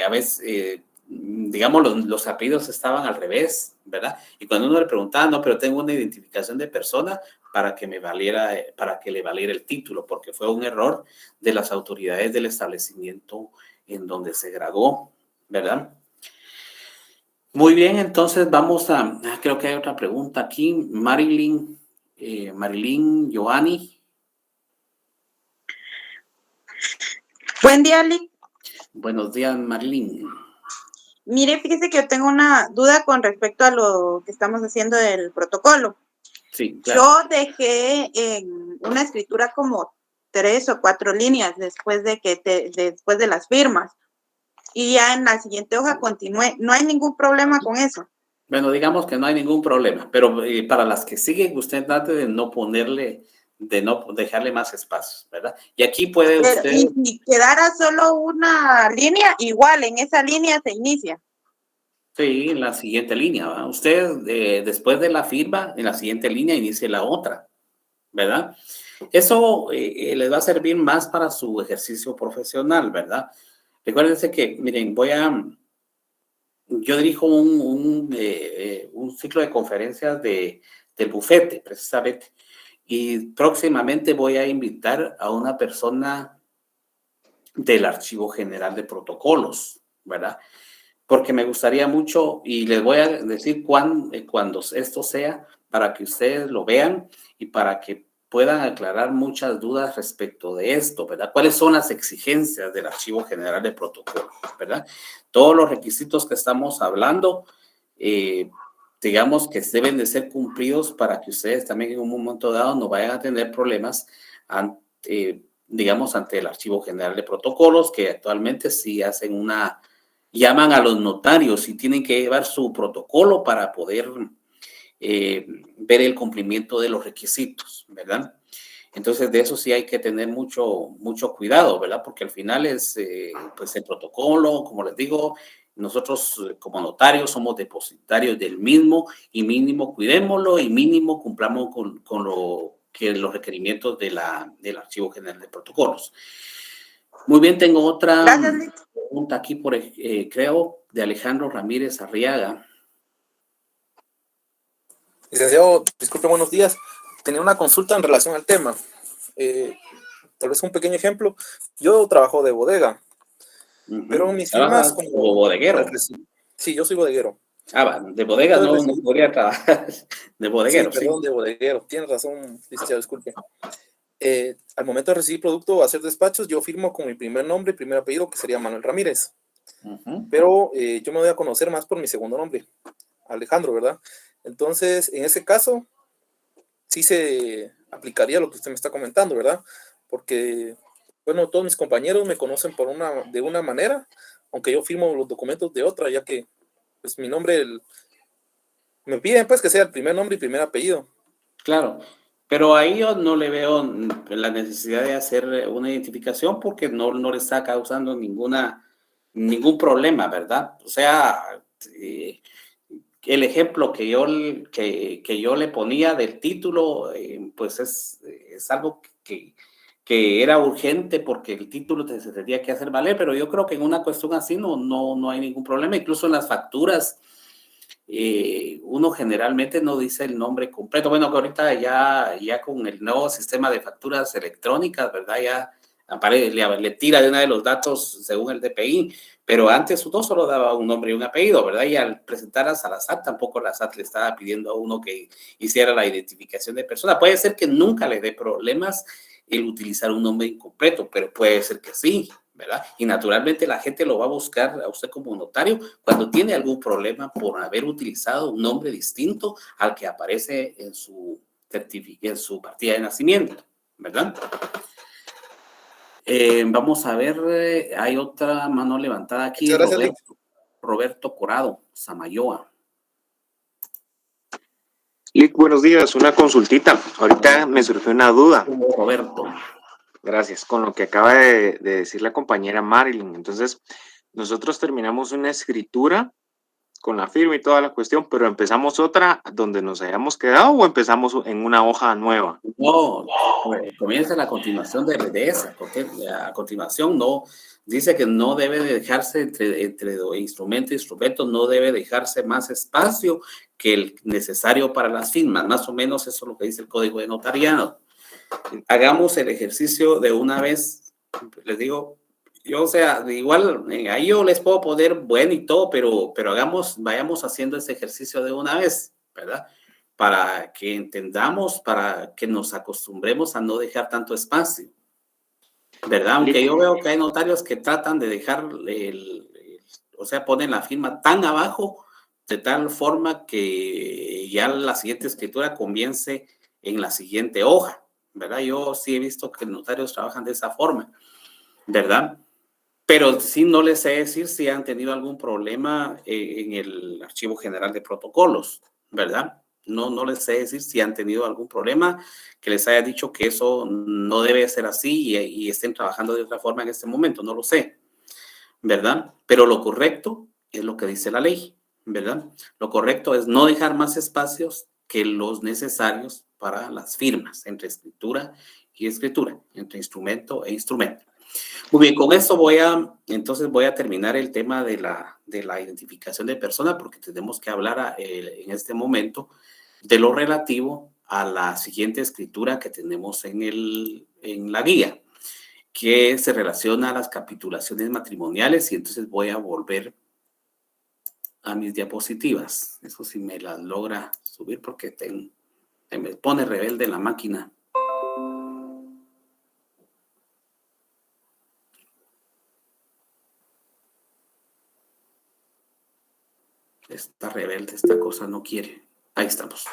a veces, digamos, los apellidos estaban al revés, ¿verdad? Y cuando uno le preguntaba, no, pero tengo una identificación de persona para que le valiera el título, porque fue un error de las autoridades del establecimiento en donde se graduó, ¿verdad? Muy bien, entonces vamos creo que hay otra pregunta aquí. Marilyn Marilyn Joani. Buen día, Lick. Buenos días, Marilyn. Mire, fíjese que yo tengo una duda con respecto a lo que estamos haciendo del protocolo. Sí, claro. Yo dejé en una escritura como 3 o 4 líneas después de las firmas. Y ya en la siguiente hoja continué. No hay ningún problema con eso. Bueno, digamos que no hay ningún problema, pero para las que siguen, usted trate de no dejarle más espacios, ¿verdad? Y aquí puede usted... Y si quedara solo una línea, igual en esa línea se inicia. Sí, en la siguiente línea, ¿verdad? Usted después de la firma, en la siguiente línea inicie la otra, ¿verdad? Eso les va a servir más para su ejercicio profesional, ¿verdad? Recuérdense que, miren, yo dirijo un ciclo de conferencias del bufete, precisamente, y próximamente voy a invitar a una persona del Archivo General de Protocolos, ¿verdad? Porque me gustaría mucho, y les voy a decir cuando esto sea, para que ustedes lo vean y para que puedan aclarar muchas dudas respecto de esto, ¿verdad? ¿Cuáles son las exigencias del Archivo General de Protocolos, ¿verdad? Todos los requisitos que estamos hablando, digamos que deben de ser cumplidos para que ustedes también en un momento dado no vayan a tener problemas ante el Archivo General de Protocolos, que actualmente sí hacen llaman a los notarios y tienen que llevar su protocolo para poder ver el cumplimiento de los requisitos, ¿verdad? Entonces, de eso sí hay que tener mucho cuidado, ¿verdad? Porque al final es, pues, el protocolo, como les digo, nosotros como notarios somos depositarios del mismo y mínimo cuidémoslo y mínimo cumplamos con los requerimientos del Archivo General de Protocolos. Muy bien, tengo otra pregunta aquí, creo, de Alejandro Ramírez Arriaga. Licenciado, disculpe, buenos días. Tenía una consulta en relación al tema. Tal vez un pequeño ejemplo. Yo trabajo de bodega, pero mis firmas como bodeguero. Sí, yo soy bodeguero. De bodega no podría trabajar. De bodeguero, sí. Perdón, de bodeguero. Tienes razón, licenciado, disculpe. Al momento de recibir producto o hacer despachos, yo firmo con mi primer nombre y primer apellido, que sería Manuel Ramírez. Pero yo me voy a conocer más por mi segundo nombre, Alejandro, ¿verdad? Entonces, en ese caso, sí se aplicaría lo que usted me está comentando, ¿verdad? Porque, bueno, todos mis compañeros me conocen de una manera, aunque yo firmo los documentos de otra, ya que, pues, mi nombre, me piden, pues, que sea el primer nombre y primer apellido. Claro, pero ahí yo no le veo la necesidad de hacer una identificación porque no le está causando ningún problema, ¿verdad? O sea, el ejemplo que yo le ponía del título, pues es algo que era urgente porque el título se tendría que hacer valer, pero yo creo que en una cuestión así no hay ningún problema. Incluso en las facturas, uno generalmente no dice el nombre completo. Bueno, que ahorita ya con el nuevo sistema de facturas electrónicas, ¿verdad? Ya le tira de una de los datos según el DPI, pero antes uno solo daba un nombre y un apellido, ¿verdad? Y al presentarlas a la SAT, tampoco la SAT le estaba pidiendo a uno que hiciera la identificación de persona. Puede ser que nunca le dé problemas el utilizar un nombre incompleto, pero puede ser que sí, ¿verdad? Y naturalmente la gente lo va a buscar a usted como notario cuando tiene algún problema por haber utilizado un nombre distinto al que aparece en su partida de nacimiento, ¿verdad? Vamos a ver, hay otra mano levantada aquí, Roberto Corado, Samayoa. Lick, buenos días, una consultita. Ahorita me surgió una duda. Roberto. Gracias, con lo que acaba de decir la compañera Marilyn. Entonces, nosotros terminamos una escritura con la firma y toda la cuestión, pero empezamos otra donde nos hayamos quedado o empezamos en una hoja nueva. No, comienza la continuación de esa, porque a continuación no dice que no debe de dejarse entre instrumento y instrumento, no debe dejarse más espacio que el necesario para las firmas. Más o menos eso es lo que dice el Código de Notariado. Hagamos el ejercicio de una vez, les digo, yo, o sea, igual ahí yo les puedo poner bueno y todo, pero vayamos haciendo ese ejercicio de una vez, ¿verdad? para que entendamos, para que nos acostumbremos a no dejar tanto espacio, ¿verdad? Aunque yo veo que hay notarios que tratan de dejar, o sea, ponen la firma tan abajo, de tal forma que ya la siguiente escritura comience en la siguiente hoja, ¿verdad? Yo sí he visto que notarios trabajan de esa forma, ¿verdad? Pero sí no les sé decir si han tenido algún problema en el Archivo General de Protocolos, ¿verdad? No les sé decir si han tenido algún problema que les haya dicho que eso no debe ser así y estén trabajando de otra forma en este momento, no lo sé, ¿verdad? Pero lo correcto es lo que dice la ley, ¿verdad? Lo correcto es no dejar más espacios que los necesarios para las firmas entre escritura y escritura, entre instrumento e instrumento. Muy bien, con esto voy a terminar el tema de la identificación de persona, porque tenemos que hablar en este momento de lo relativo a la siguiente escritura que tenemos en la guía, que se relaciona a las capitulaciones matrimoniales, y entonces voy a volver a mis diapositivas. Eso sí me las logra subir porque se me pone rebelde la máquina. Está rebelde, esta cosa no quiere. Ahí estamos.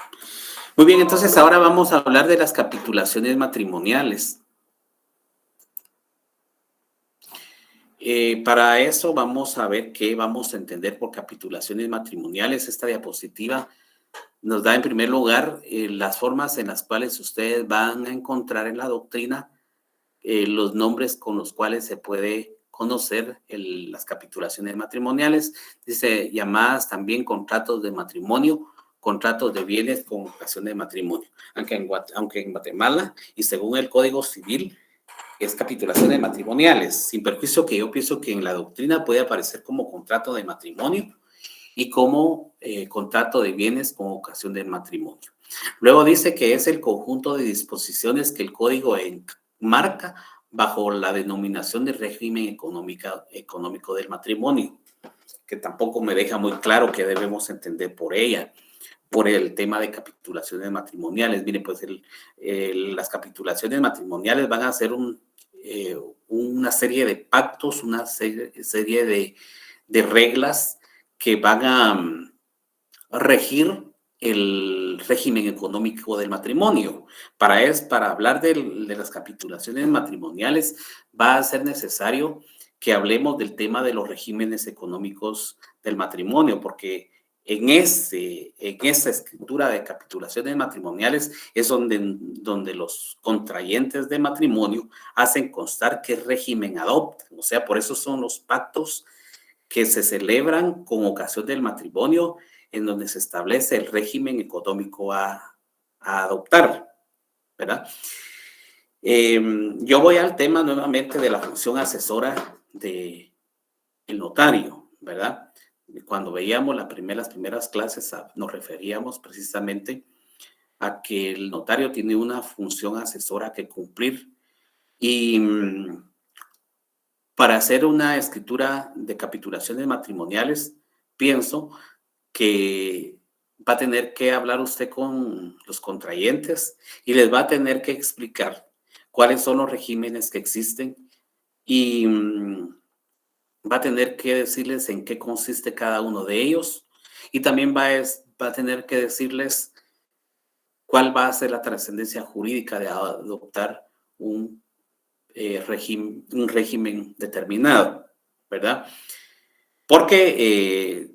Muy bien, entonces ahora vamos a hablar de las capitulaciones matrimoniales. Para eso vamos a ver qué vamos a entender por capitulaciones matrimoniales. Esta diapositiva nos da en primer lugar las formas en las cuales ustedes van a encontrar en la doctrina los nombres con los cuales se puede conocer las capitulaciones matrimoniales. Dice llamadas también contratos de matrimonio, contratos de bienes con ocasión de matrimonio. Aunque en Guatemala y según el Código Civil es capitulaciones matrimoniales, sin perjuicio que yo pienso que en la doctrina puede aparecer como contrato de matrimonio y como contrato de bienes con ocasión de matrimonio. Luego dice que es el conjunto de disposiciones que el Código marca bajo la denominación de régimen económico del matrimonio, que tampoco me deja muy claro qué debemos entender por ella, por el tema de capitulaciones matrimoniales. Mire, pues las capitulaciones matrimoniales van a ser una serie de pactos, una serie de reglas que van a regir el régimen económico del matrimonio. Para hablar de las capitulaciones matrimoniales va a ser necesario que hablemos del tema de los regímenes económicos del matrimonio, porque en esa escritura de capitulaciones matrimoniales es donde los contrayentes de matrimonio hacen constar qué régimen adoptan. O sea, por eso son los pactos que se celebran con ocasión del matrimonio, en donde se establece el régimen económico a adoptar, ¿verdad? Yo voy al tema nuevamente de la función asesora del notario, ¿verdad? Cuando veíamos las primeras clases nos referíamos precisamente a que el notario tiene una función asesora que cumplir, y para hacer una escritura de capitulaciones matrimoniales, pienso que va a tener que hablar usted con los contrayentes y les va a tener que explicar cuáles son los regímenes que existen, y va a tener que decirles en qué consiste cada uno de ellos, y también va a tener que decirles cuál va a ser la trascendencia jurídica de adoptar un régimen determinado, ¿verdad? Porque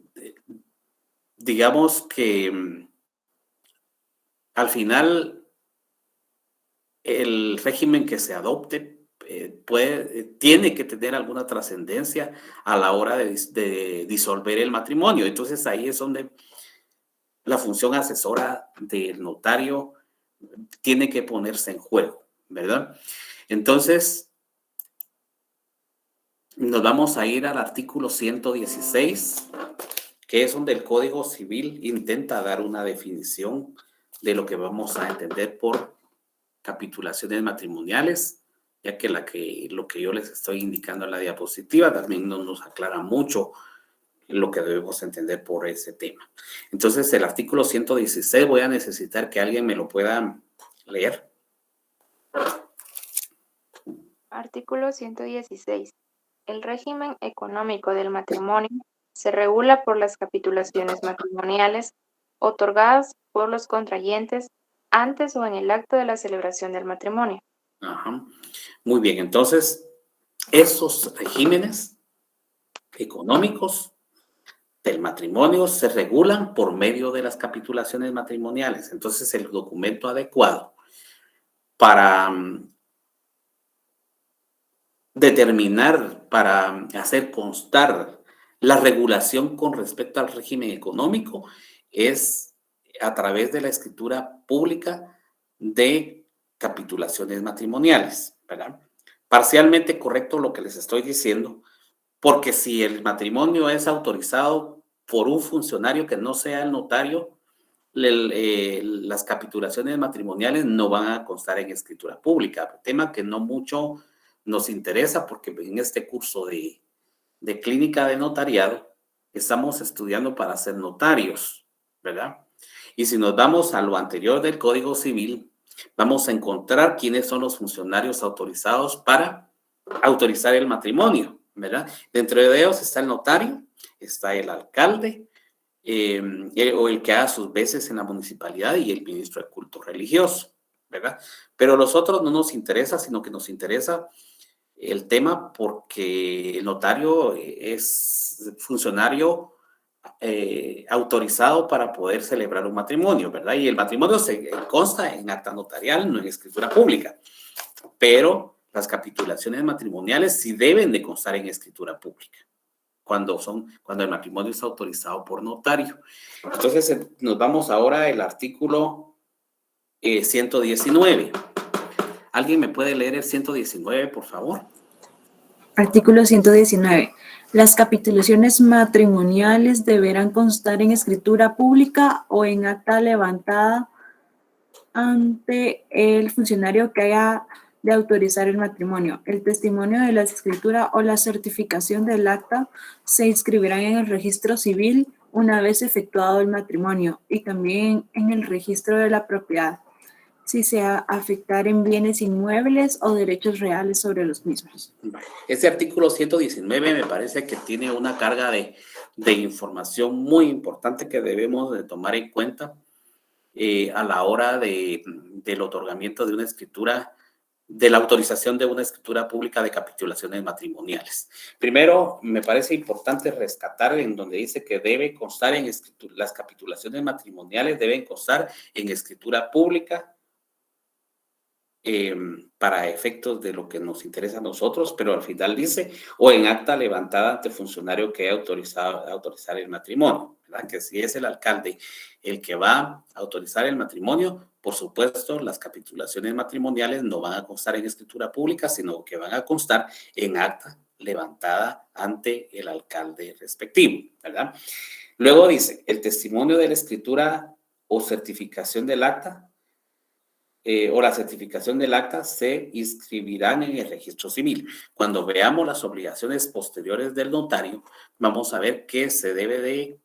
digamos que al final el régimen que se adopte tiene que tener alguna trascendencia a la hora de disolver el matrimonio. Entonces ahí es donde la función asesora del notario tiene que ponerse en juego, ¿verdad? Entonces, nos vamos a ir al artículo 116, que es donde el Código Civil intenta dar una definición de lo que vamos a entender por capitulaciones matrimoniales, ya que lo que yo les estoy indicando en la diapositiva también no nos aclara mucho lo que debemos entender por ese tema. Entonces, el artículo 116 voy a necesitar que alguien me lo pueda leer. Artículo 116. El régimen económico del matrimonio se regula por las capitulaciones matrimoniales otorgadas por los contrayentes antes o en el acto de la celebración del matrimonio. Ajá. Muy bien, entonces, esos regímenes económicos del matrimonio se regulan por medio de las capitulaciones matrimoniales. Entonces, el documento adecuado para determinar, para hacer constar la regulación con respecto al régimen económico es a través de la escritura pública de capitulaciones matrimoniales, ¿verdad? Parcialmente correcto lo que les estoy diciendo, porque si el matrimonio es autorizado por un funcionario que no sea el notario, las capitulaciones matrimoniales no van a constar en escritura pública, tema que no mucho nos interesa porque en este curso de clínica de notariado estamos estudiando para ser notarios, ¿verdad? Y si nos vamos a lo anterior del Código Civil, vamos a encontrar quiénes son los funcionarios autorizados para autorizar el matrimonio, ¿verdad? Dentro de ellos está el notario, está el alcalde, o el que haga sus veces en la municipalidad y el ministro de culto religioso, ¿verdad? Pero los otros no nos interesa, sino que nos interesa el tema porque el notario es funcionario autorizado para poder celebrar un matrimonio, ¿verdad? Y el matrimonio se consta en acta notarial, no en escritura pública, pero las capitulaciones matrimoniales sí deben de constar en escritura pública cuando el matrimonio es autorizado por notario. Entonces nos vamos ahora al artículo 119. ¿Alguien me puede leer el 119, por favor? Artículo 119. Las capitulaciones matrimoniales deberán constar en escritura pública o en acta levantada ante el funcionario que haya de autorizar el matrimonio. El testimonio de la escritura o la certificación del acta se inscribirán en el registro civil una vez efectuado el matrimonio y también en el registro de la propiedad, si se afectar en bienes inmuebles o derechos reales sobre los mismos. Este artículo 119 me parece que tiene una carga de información muy importante que debemos de tomar en cuenta a la hora del otorgamiento de una escritura, de la autorización de una escritura pública de capitulaciones matrimoniales. Primero, me parece importante rescatar en donde dice que debe constar en escritura, las capitulaciones matrimoniales deben constar en escritura pública para efectos de lo que nos interesa a nosotros, pero al final dice, o en acta levantada ante funcionario que haya autorizar el matrimonio, ¿verdad? Que si es el alcalde el que va a autorizar el matrimonio, por supuesto, las capitulaciones matrimoniales no van a constar en escritura pública, sino que van a constar en acta levantada ante el alcalde respectivo, ¿verdad? Luego dice, el testimonio de la escritura o certificación del acta o la certificación del acta se inscribirán en el registro civil. Cuando veamos las obligaciones posteriores del notario, vamos a ver que se debe de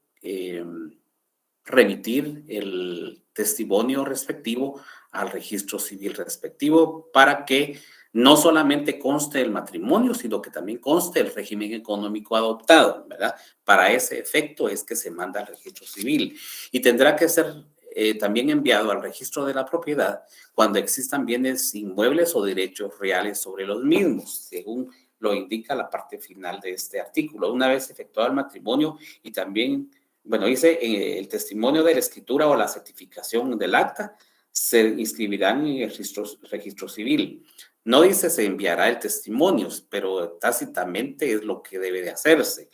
remitir el testimonio respectivo al registro civil respectivo para que no solamente conste el matrimonio, sino que también conste el régimen económico adoptado, ¿verdad? Para ese efecto es que se manda al registro civil y tendrá que ser también enviado al registro de la propiedad cuando existan bienes inmuebles o derechos reales sobre los mismos, según lo indica la parte final de este artículo. Una vez efectuado el matrimonio y también, bueno, dice el testimonio de la escritura o la certificación del acta se inscribirán en el registro civil. No dice se enviará el testimonio, pero tácitamente es lo que debe de hacerse.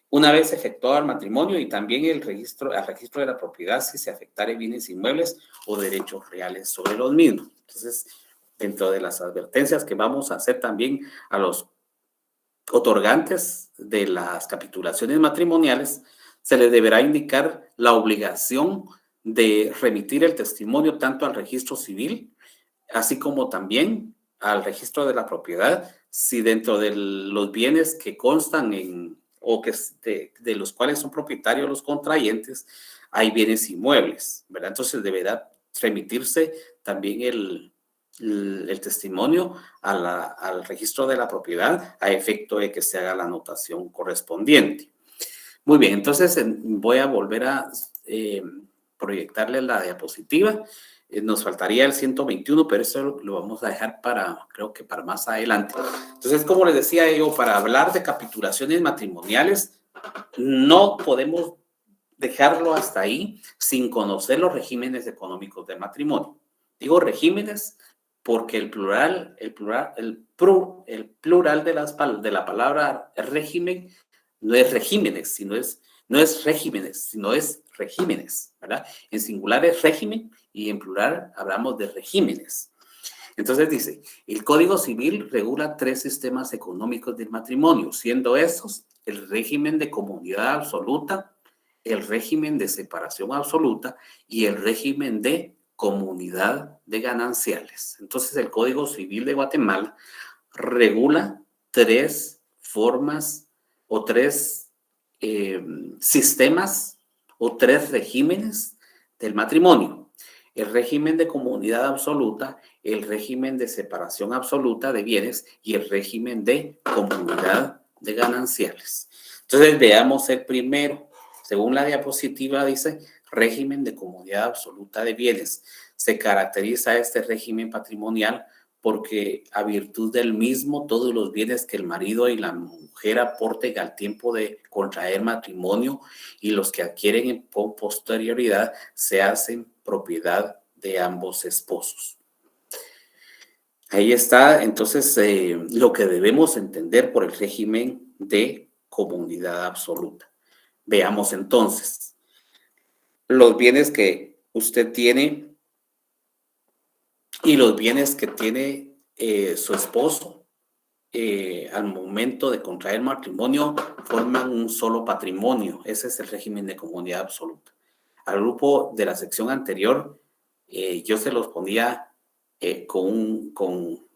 Una vez efectuado el matrimonio y también al registro de la propiedad si se afectare bienes inmuebles o derechos reales sobre los mismos. Entonces, dentro de las advertencias que vamos a hacer también a los otorgantes de las capitulaciones matrimoniales, se les deberá indicar la obligación de remitir el testimonio tanto al registro civil, así como también al registro de la propiedad, si dentro de los bienes que constan o que de los cuales son propietarios los contrayentes, hay bienes inmuebles, ¿verdad? Entonces deberá remitirse también el testimonio al registro de la propiedad a efecto de que se haga la anotación correspondiente. Muy bien, entonces voy a volver a proyectarle la diapositiva. Nos faltaría el 121, pero eso lo vamos a dejar creo que para más adelante. Entonces, como les decía yo, para hablar de capitulaciones matrimoniales, no podemos dejarlo hasta ahí sin conocer los regímenes económicos de matrimonio. Digo regímenes porque el plural de la palabra régimen no es regímenes, no es regímenes, sino es regímenes, ¿verdad? En singular es régimen y en plural hablamos de regímenes. Entonces dice, el Código Civil regula 3 sistemas económicos del matrimonio, siendo estos el régimen de comunidad absoluta, el régimen de separación absoluta y el régimen de comunidad de gananciales. Entonces el Código Civil de Guatemala regula 3 formas o 3 sistemas o 3 regímenes del matrimonio. El régimen de comunidad absoluta, el régimen de separación absoluta de bienes y el régimen de comunidad de gananciales. Entonces veamos el primero. Según la diapositiva dice régimen de comunidad absoluta de bienes. Se caracteriza este régimen patrimonial porque a virtud del mismo todos los bienes que el marido y la mujer aporten al tiempo de contraer matrimonio y los que adquieren con posterioridad se hacen propiedad de ambos esposos. Ahí está entonces lo que debemos entender por el régimen de comunidad absoluta. Veamos entonces los bienes que usted tiene y los bienes que tiene su esposo al momento de contraer matrimonio forman un solo patrimonio. Ese es el régimen de comunidad absoluta. Al grupo de la sección anterior, yo se los ponía con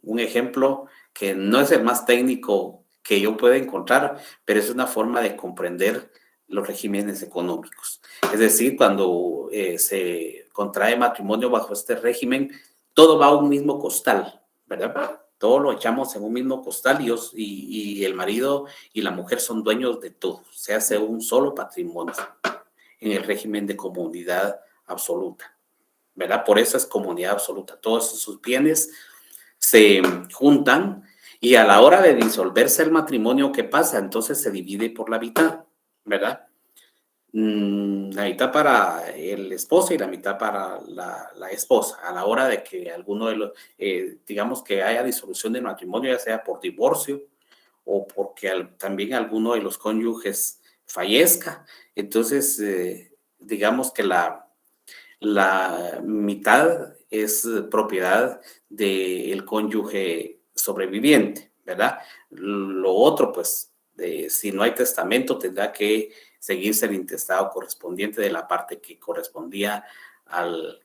un ejemplo que no es el más técnico que yo pueda encontrar, pero es una forma de comprender los regímenes económicos. Es decir, cuando se contrae matrimonio bajo este régimen, todo va a un mismo costal, ¿verdad? Todo lo echamos en un mismo costal y el marido y la mujer son dueños de todo. Se hace un solo patrimonio en el régimen de comunidad absoluta, ¿verdad? Por eso es comunidad absoluta. Todos esos bienes se juntan y a la hora de disolverse el matrimonio, ¿qué pasa? Entonces se divide por la mitad, ¿verdad? La mitad para el esposo y la mitad para la esposa. A la hora de que alguno de los, digamos que haya disolución del matrimonio, ya sea por divorcio o porque también alguno de los cónyuges fallezca, entonces digamos que la mitad es propiedad del cónyuge sobreviviente, ¿verdad? Lo otro, pues, si no hay testamento, tendrá que seguirse el intestado correspondiente de la parte que correspondía al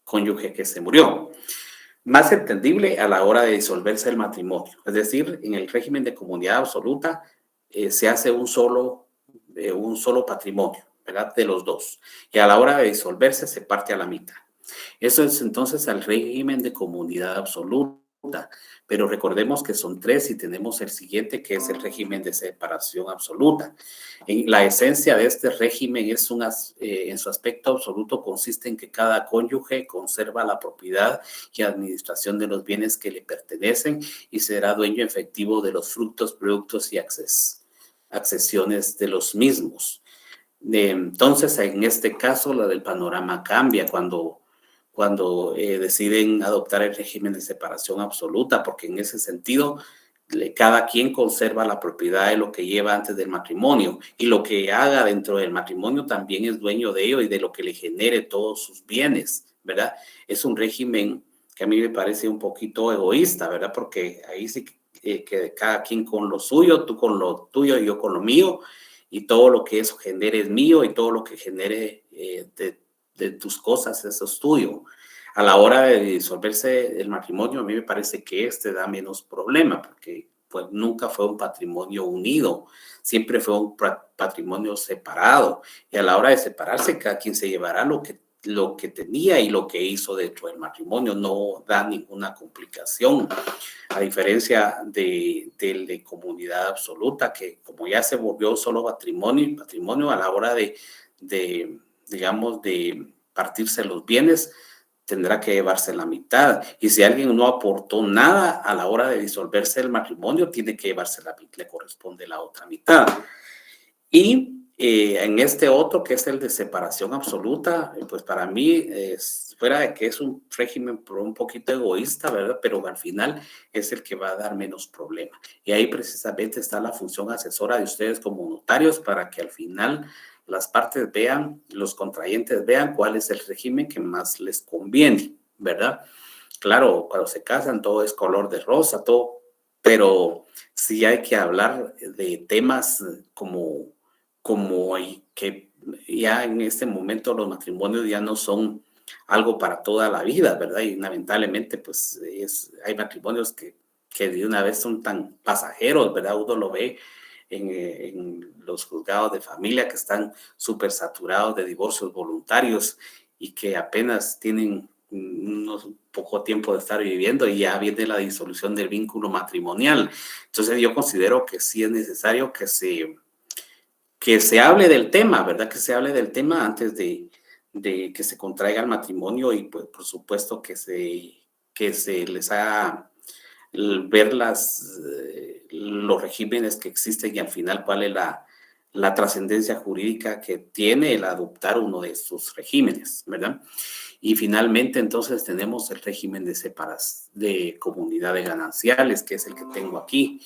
cónyuge que se murió. Más entendible a la hora de disolverse el matrimonio. Es decir, en el régimen de comunidad absoluta se hace un solo patrimonio, ¿verdad? De los dos. Y a la hora de disolverse se parte a la mitad. Eso es entonces el régimen de comunidad absoluta. Pero recordemos que son 3 y tenemos el siguiente que es el régimen de separación absoluta. La esencia de este régimen es en su aspecto absoluto consiste en que cada cónyuge conserva la propiedad y administración de los bienes que le pertenecen y será dueño efectivo de los frutos, productos y accesiones de los mismos. Entonces, en este caso, la del panorama cambia cuando deciden adoptar el régimen de separación absoluta, porque en ese sentido cada quien conserva la propiedad de lo que lleva antes del matrimonio y lo que haga dentro del matrimonio también es dueño de ello y de lo que le genere todos sus bienes, ¿verdad? Es un régimen que a mí me parece un poquito egoísta, ¿verdad? Porque ahí sí que cada quien con lo suyo, tú con lo tuyo y yo con lo mío, y todo lo que eso genere es mío y todo lo que genere de tus cosas, eso es tuyo. A la hora de disolverse el matrimonio, a mí me parece que da menos problema, porque pues nunca fue un patrimonio unido, siempre fue un patrimonio separado. Y a la hora de separarse, cada quien se llevará lo que tenía y lo que hizo dentro del matrimonio. No da ninguna complicación, a diferencia de comunidad absoluta, que como ya se volvió solo patrimonio a la hora digamos, de partirse los bienes, tendrá que llevarse la mitad. Y si alguien no aportó nada a la hora de disolverse el matrimonio, tiene que llevarse le corresponde la otra mitad. Y en este otro, que es el de separación absoluta, pues para mí, fuera de que es un régimen un poquito egoísta, ¿verdad? Pero al final es el que va a dar menos problema. Y ahí precisamente está la función asesora de ustedes como notarios, para que al final las partes vean, los contrayentes vean cuál es el régimen que más les conviene, ¿verdad? Claro, cuando se casan todo es color de rosa, todo, pero sí hay que hablar de temas como que ya en este momento los matrimonios ya no son algo para toda la vida, ¿verdad? Y lamentablemente pues hay matrimonios que de una vez son tan pasajeros, ¿verdad? Uno lo ve en los juzgados de familia, que están súper saturados de divorcios voluntarios y que apenas tienen unos poco tiempo de estar viviendo y ya viene la disolución del vínculo matrimonial. Entonces yo considero que sí es necesario que se hable del tema, ¿verdad? Que se hable del tema antes de que se contraiga el matrimonio, y pues por supuesto que se les haga ver los regímenes que existen y al final cuál es la trascendencia jurídica que tiene el adoptar uno de estos regímenes, ¿verdad? Y finalmente entonces tenemos el régimen de comunidades gananciales, que es el que tengo aquí,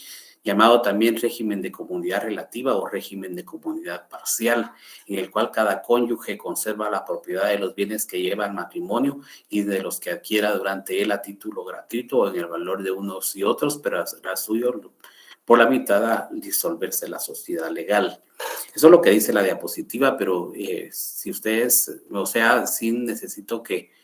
llamado también régimen de comunidad relativa o régimen de comunidad parcial, en el cual cada cónyuge conserva la propiedad de los bienes que lleva el matrimonio y de los que adquiera durante él a título gratuito o en el valor de unos y otros, pero será suyo por la mitad a disolverse la sociedad legal. Eso es lo que dice la diapositiva, pero si ustedes, o sea, sí necesito que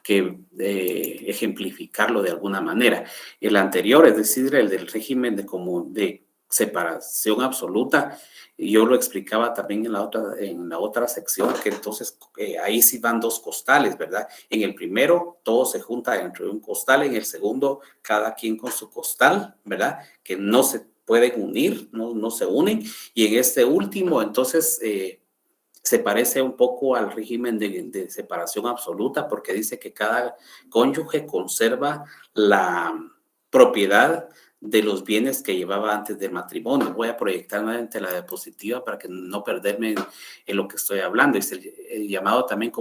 ejemplificarlo de alguna manera. El anterior, es decir, el del régimen de separación absoluta, yo lo explicaba también en la otra sección, que entonces ahí sí van dos costales, ¿verdad? En el primero, todo se junta dentro de un costal, en el segundo, cada quien con su costal, ¿verdad? Que no se pueden unir, no se unen, y en este último, entonces, se parece un poco al régimen de separación absoluta, porque dice que cada cónyuge conserva la propiedad de los bienes que llevaba antes del matrimonio. Voy a proyectar nuevamente la diapositiva para que no perderme en lo que estoy hablando. Es el llamado también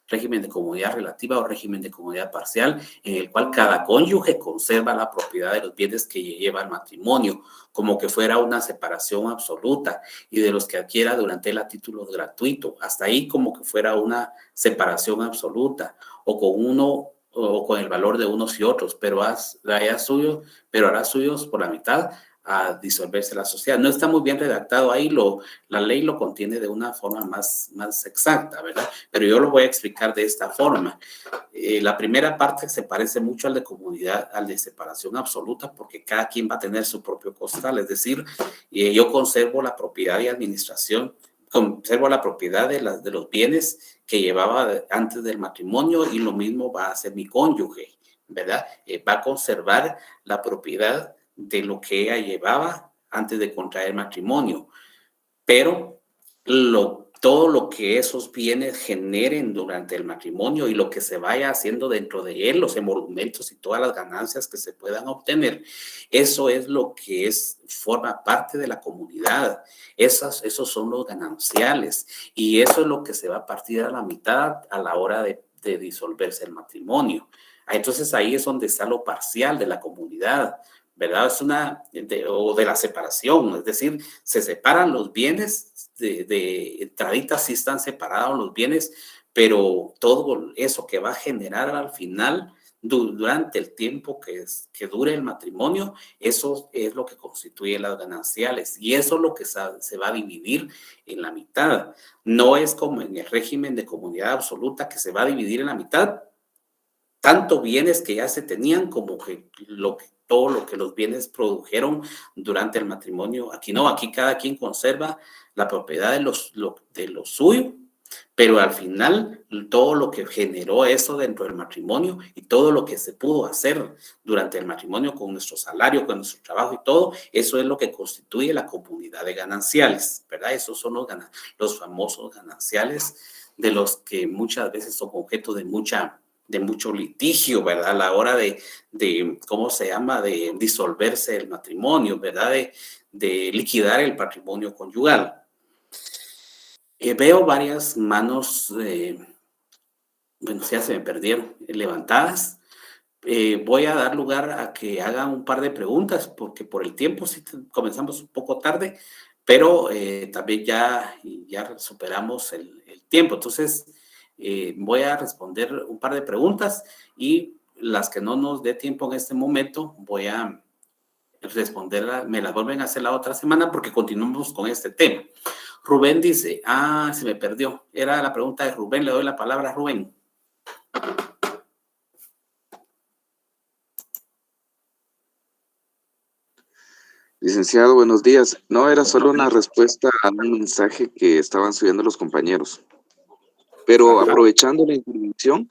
régimen de comunidad relativa o régimen de comunidad parcial, en el cual cada cónyuge conserva la propiedad de los bienes que lleva el matrimonio, como que fuera una separación absoluta, y de los que adquiera durante él a título gratuito, hasta ahí como que fuera una separación absoluta, o con uno o con el valor de unos y otros, pero hará suyos por la mitad a disolverse la sociedad. No está muy bien redactado ahí, la ley lo contiene de una forma más exacta, ¿verdad? Pero yo lo voy a explicar de esta forma. La primera parte se parece mucho al de comunidad, al de separación absoluta, porque cada quien va a tener su propio costal, es decir, yo conservo la propiedad y administración, conservo la propiedad de los bienes que llevaba antes del matrimonio, y lo mismo va a hacer mi cónyuge, ¿verdad? Va a conservar la propiedad de lo que ella llevaba antes de contraer matrimonio, pero todo lo que esos bienes generen durante el matrimonio y lo que se vaya haciendo dentro de él, los emolumentos y todas las ganancias que se puedan obtener, eso es lo que forma parte de la comunidad. Esos son los gananciales, y eso es lo que se va a partir a la mitad a la hora de disolverse el matrimonio. Entonces ahí es donde está lo parcial de la comunidad, ¿verdad? O de la separación, es decir, se separan los bienes, de entraditas sí están separados los bienes, pero todo eso que va a generar al final, durante el tiempo que dure el matrimonio, eso es lo que constituye las gananciales, y eso es lo que se va a dividir en la mitad. No es como en el régimen de comunidad absoluta, que se va a dividir en la mitad, tanto bienes que ya se tenían como que lo todo lo que los bienes produjeron durante el matrimonio. Aquí no, aquí cada quien conserva la propiedad de lo suyo, pero al final todo lo que generó eso dentro del matrimonio y todo lo que se pudo hacer durante el matrimonio con nuestro salario, con nuestro trabajo y todo, eso es lo que constituye la comunidad de gananciales, ¿verdad? Esos son los famosos gananciales de los que muchas veces son objeto de mucho litigio, ¿verdad? A la hora de ¿cómo se llama? De disolverse el matrimonio, ¿verdad? De liquidar el patrimonio conyugal. Veo varias manos, bueno, ya se me perdieron, levantadas. Voy a dar lugar a que hagan un par de preguntas, porque por el tiempo sí comenzamos un poco tarde, pero también ya superamos el tiempo. Entonces, voy a responder un par de preguntas y las que no nos dé tiempo en este momento, voy a responderlas, me las vuelven a hacer la otra semana porque continuamos con este tema. Rubén dice, se me perdió. Era la pregunta de Rubén. Le doy la palabra a Rubén. Licenciado, buenos días. No, era solo una respuesta a un mensaje que estaban subiendo los compañeros. Pero aprovechando la intervención,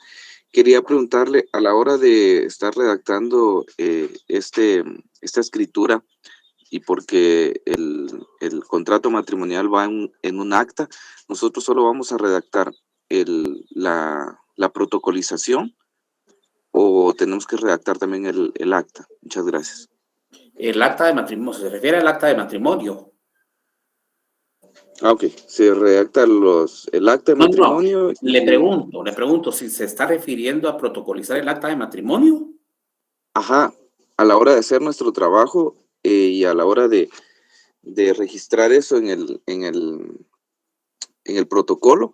quería preguntarle, a la hora de estar redactando esta escritura, y porque el contrato matrimonial va en un acta, nosotros solo vamos a redactar la protocolización, o tenemos que redactar también el acta. Muchas gracias. El acta de matrimonio, se refiere al acta de matrimonio. Ok, se redacta el acta de matrimonio. No. Le pregunto si se está refiriendo a protocolizar el acta de matrimonio. Ajá, a la hora de hacer nuestro trabajo y a la hora de registrar eso en el protocolo,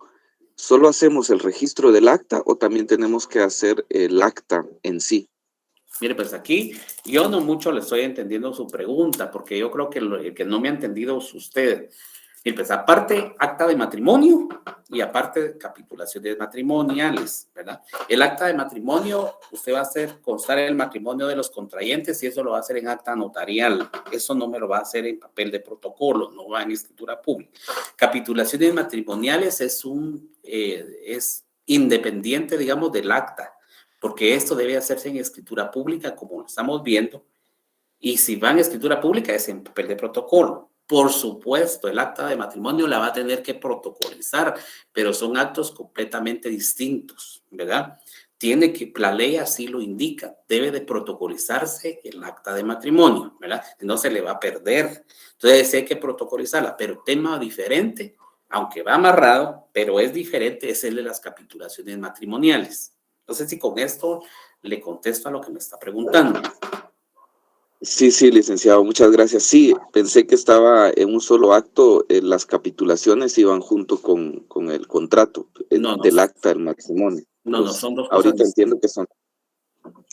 ¿solo hacemos el registro del acta o también tenemos que hacer el acta en sí? Mire, pues aquí yo no mucho le estoy entendiendo su pregunta, porque yo creo que el que no me ha entendido es usted. Mire, pues aparte acta de matrimonio y aparte capitulaciones matrimoniales, ¿verdad? El acta de matrimonio, usted va a hacer constar el matrimonio de los contrayentes y eso lo va a hacer en acta notarial. Eso no me lo va a hacer en papel de protocolo, no va en escritura pública. Capitulaciones matrimoniales es independiente, digamos, del acta, porque esto debe hacerse en escritura pública, como lo estamos viendo, y si va en escritura pública es en papel de protocolo. Por supuesto, el acta de matrimonio la va a tener que protocolizar, pero son actos completamente distintos, ¿verdad? La ley así lo indica, debe de protocolizarse el acta de matrimonio, ¿verdad? No se le va a perder, entonces hay que protocolizarla, pero tema diferente, aunque va amarrado, pero es diferente, es el de las capitulaciones matrimoniales. No sé si con esto le contesto a lo que me está preguntando. Sí, licenciado, muchas gracias. Sí, pensé que estaba en un solo acto, las capitulaciones iban junto con el contrato del acta del matrimonio. No, son dos cosas ahorita entiendo que son.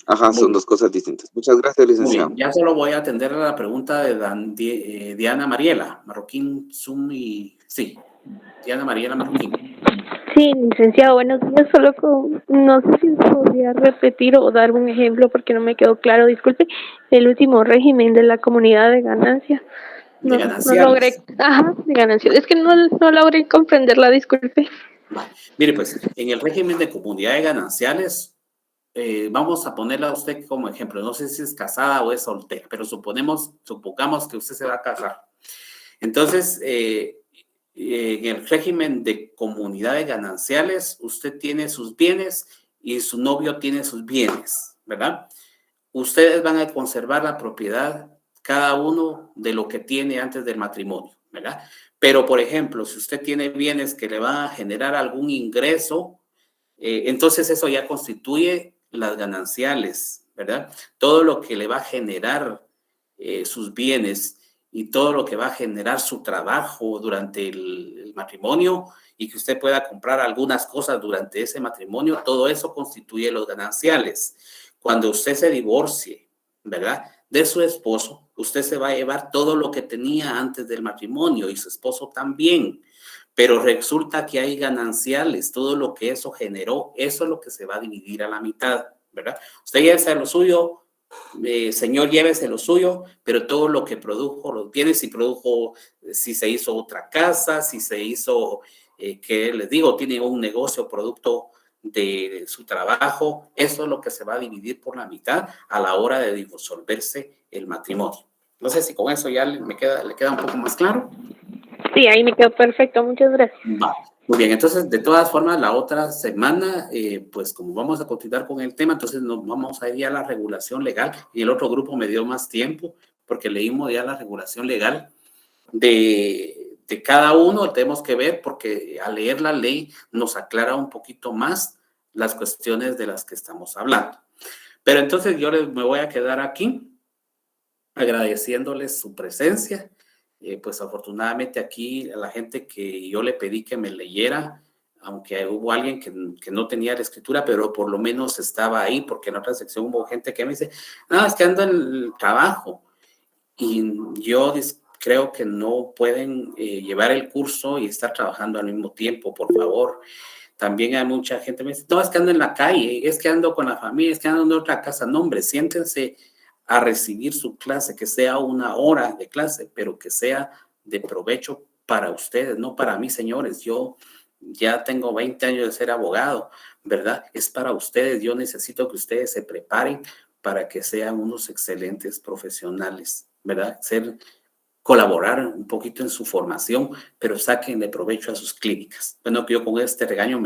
Ajá, son dos cosas distintas. Muchas gracias, licenciado. Ya solo voy a atender a la pregunta de Diana Mariela, Marroquín, Zoom y... Sí, Diana Mariela Marroquín. Sí, licenciado, buenos días. No sé si podría repetir o dar un ejemplo porque no me quedó claro, disculpe, el último régimen de la comunidad de ganancia. No logré, de ganancia. Es que no logré comprenderla, disculpe. Mire, pues, en el régimen de comunidad de gananciales, vamos a ponerla a usted como ejemplo. No sé si es casada o es soltera, pero supongamos que usted se va a casar. Entonces, en el régimen de comunidad de gananciales, usted tiene sus bienes y su novio tiene sus bienes, ¿verdad? Ustedes van a conservar la propiedad, cada uno de lo que tiene antes del matrimonio, ¿verdad? Pero, por ejemplo, si usted tiene bienes que le van a generar algún ingreso, entonces eso ya constituye las gananciales, ¿verdad? Todo lo que le va a generar sus bienes y todo lo que va a generar su trabajo durante el matrimonio y que usted pueda comprar algunas cosas durante ese matrimonio, todo eso constituye los gananciales. Cuando usted se divorcie, ¿verdad?, de su esposo, usted se va a llevar todo lo que tenía antes del matrimonio y su esposo también, pero resulta que hay gananciales, todo lo que eso generó, eso es lo que se va a dividir a la mitad, ¿verdad? Usted ya hace lo suyo señor, llévese lo suyo, pero todo lo que produjo, lo tiene, si produjo, si se hizo otra casa, si se hizo, que les digo, tiene un negocio producto de su trabajo, eso es lo que se va a dividir por la mitad a la hora de disolverse el matrimonio. No sé si con eso ya le queda un poco más claro. Sí, ahí me quedó perfecto, muchas gracias. Va. Muy bien, entonces de todas formas la otra semana, pues como vamos a continuar con el tema, entonces nos vamos a ir ya a la regulación legal, y el otro grupo me dio más tiempo porque leímos ya la regulación legal de cada uno, tenemos que ver porque al leer la ley nos aclara un poquito más las cuestiones de las que estamos hablando. Pero entonces yo me voy a quedar aquí agradeciéndoles su presencia. Pues afortunadamente aquí a la gente que yo le pedí que me leyera, aunque hubo alguien que no tenía la escritura, pero por lo menos estaba ahí, porque en otra sección hubo gente que me dice, no, es que ando en el trabajo, y yo creo que no pueden llevar el curso y estar trabajando al mismo tiempo, por favor. También hay mucha gente que me dice, no, es que ando en la calle, es que ando con la familia, es que ando en otra casa. No, hombre, siéntense a recibir su clase, que sea 1 hora de clase, pero que sea de provecho para ustedes, no para mí, señores. Yo ya tengo 20 años de ser abogado, ¿verdad? Es para ustedes. Yo necesito que ustedes se preparen para que sean unos excelentes profesionales, ¿verdad? Colaborar un poquito en su formación, pero sáquenle provecho a sus clínicas. Bueno, que yo con este regaño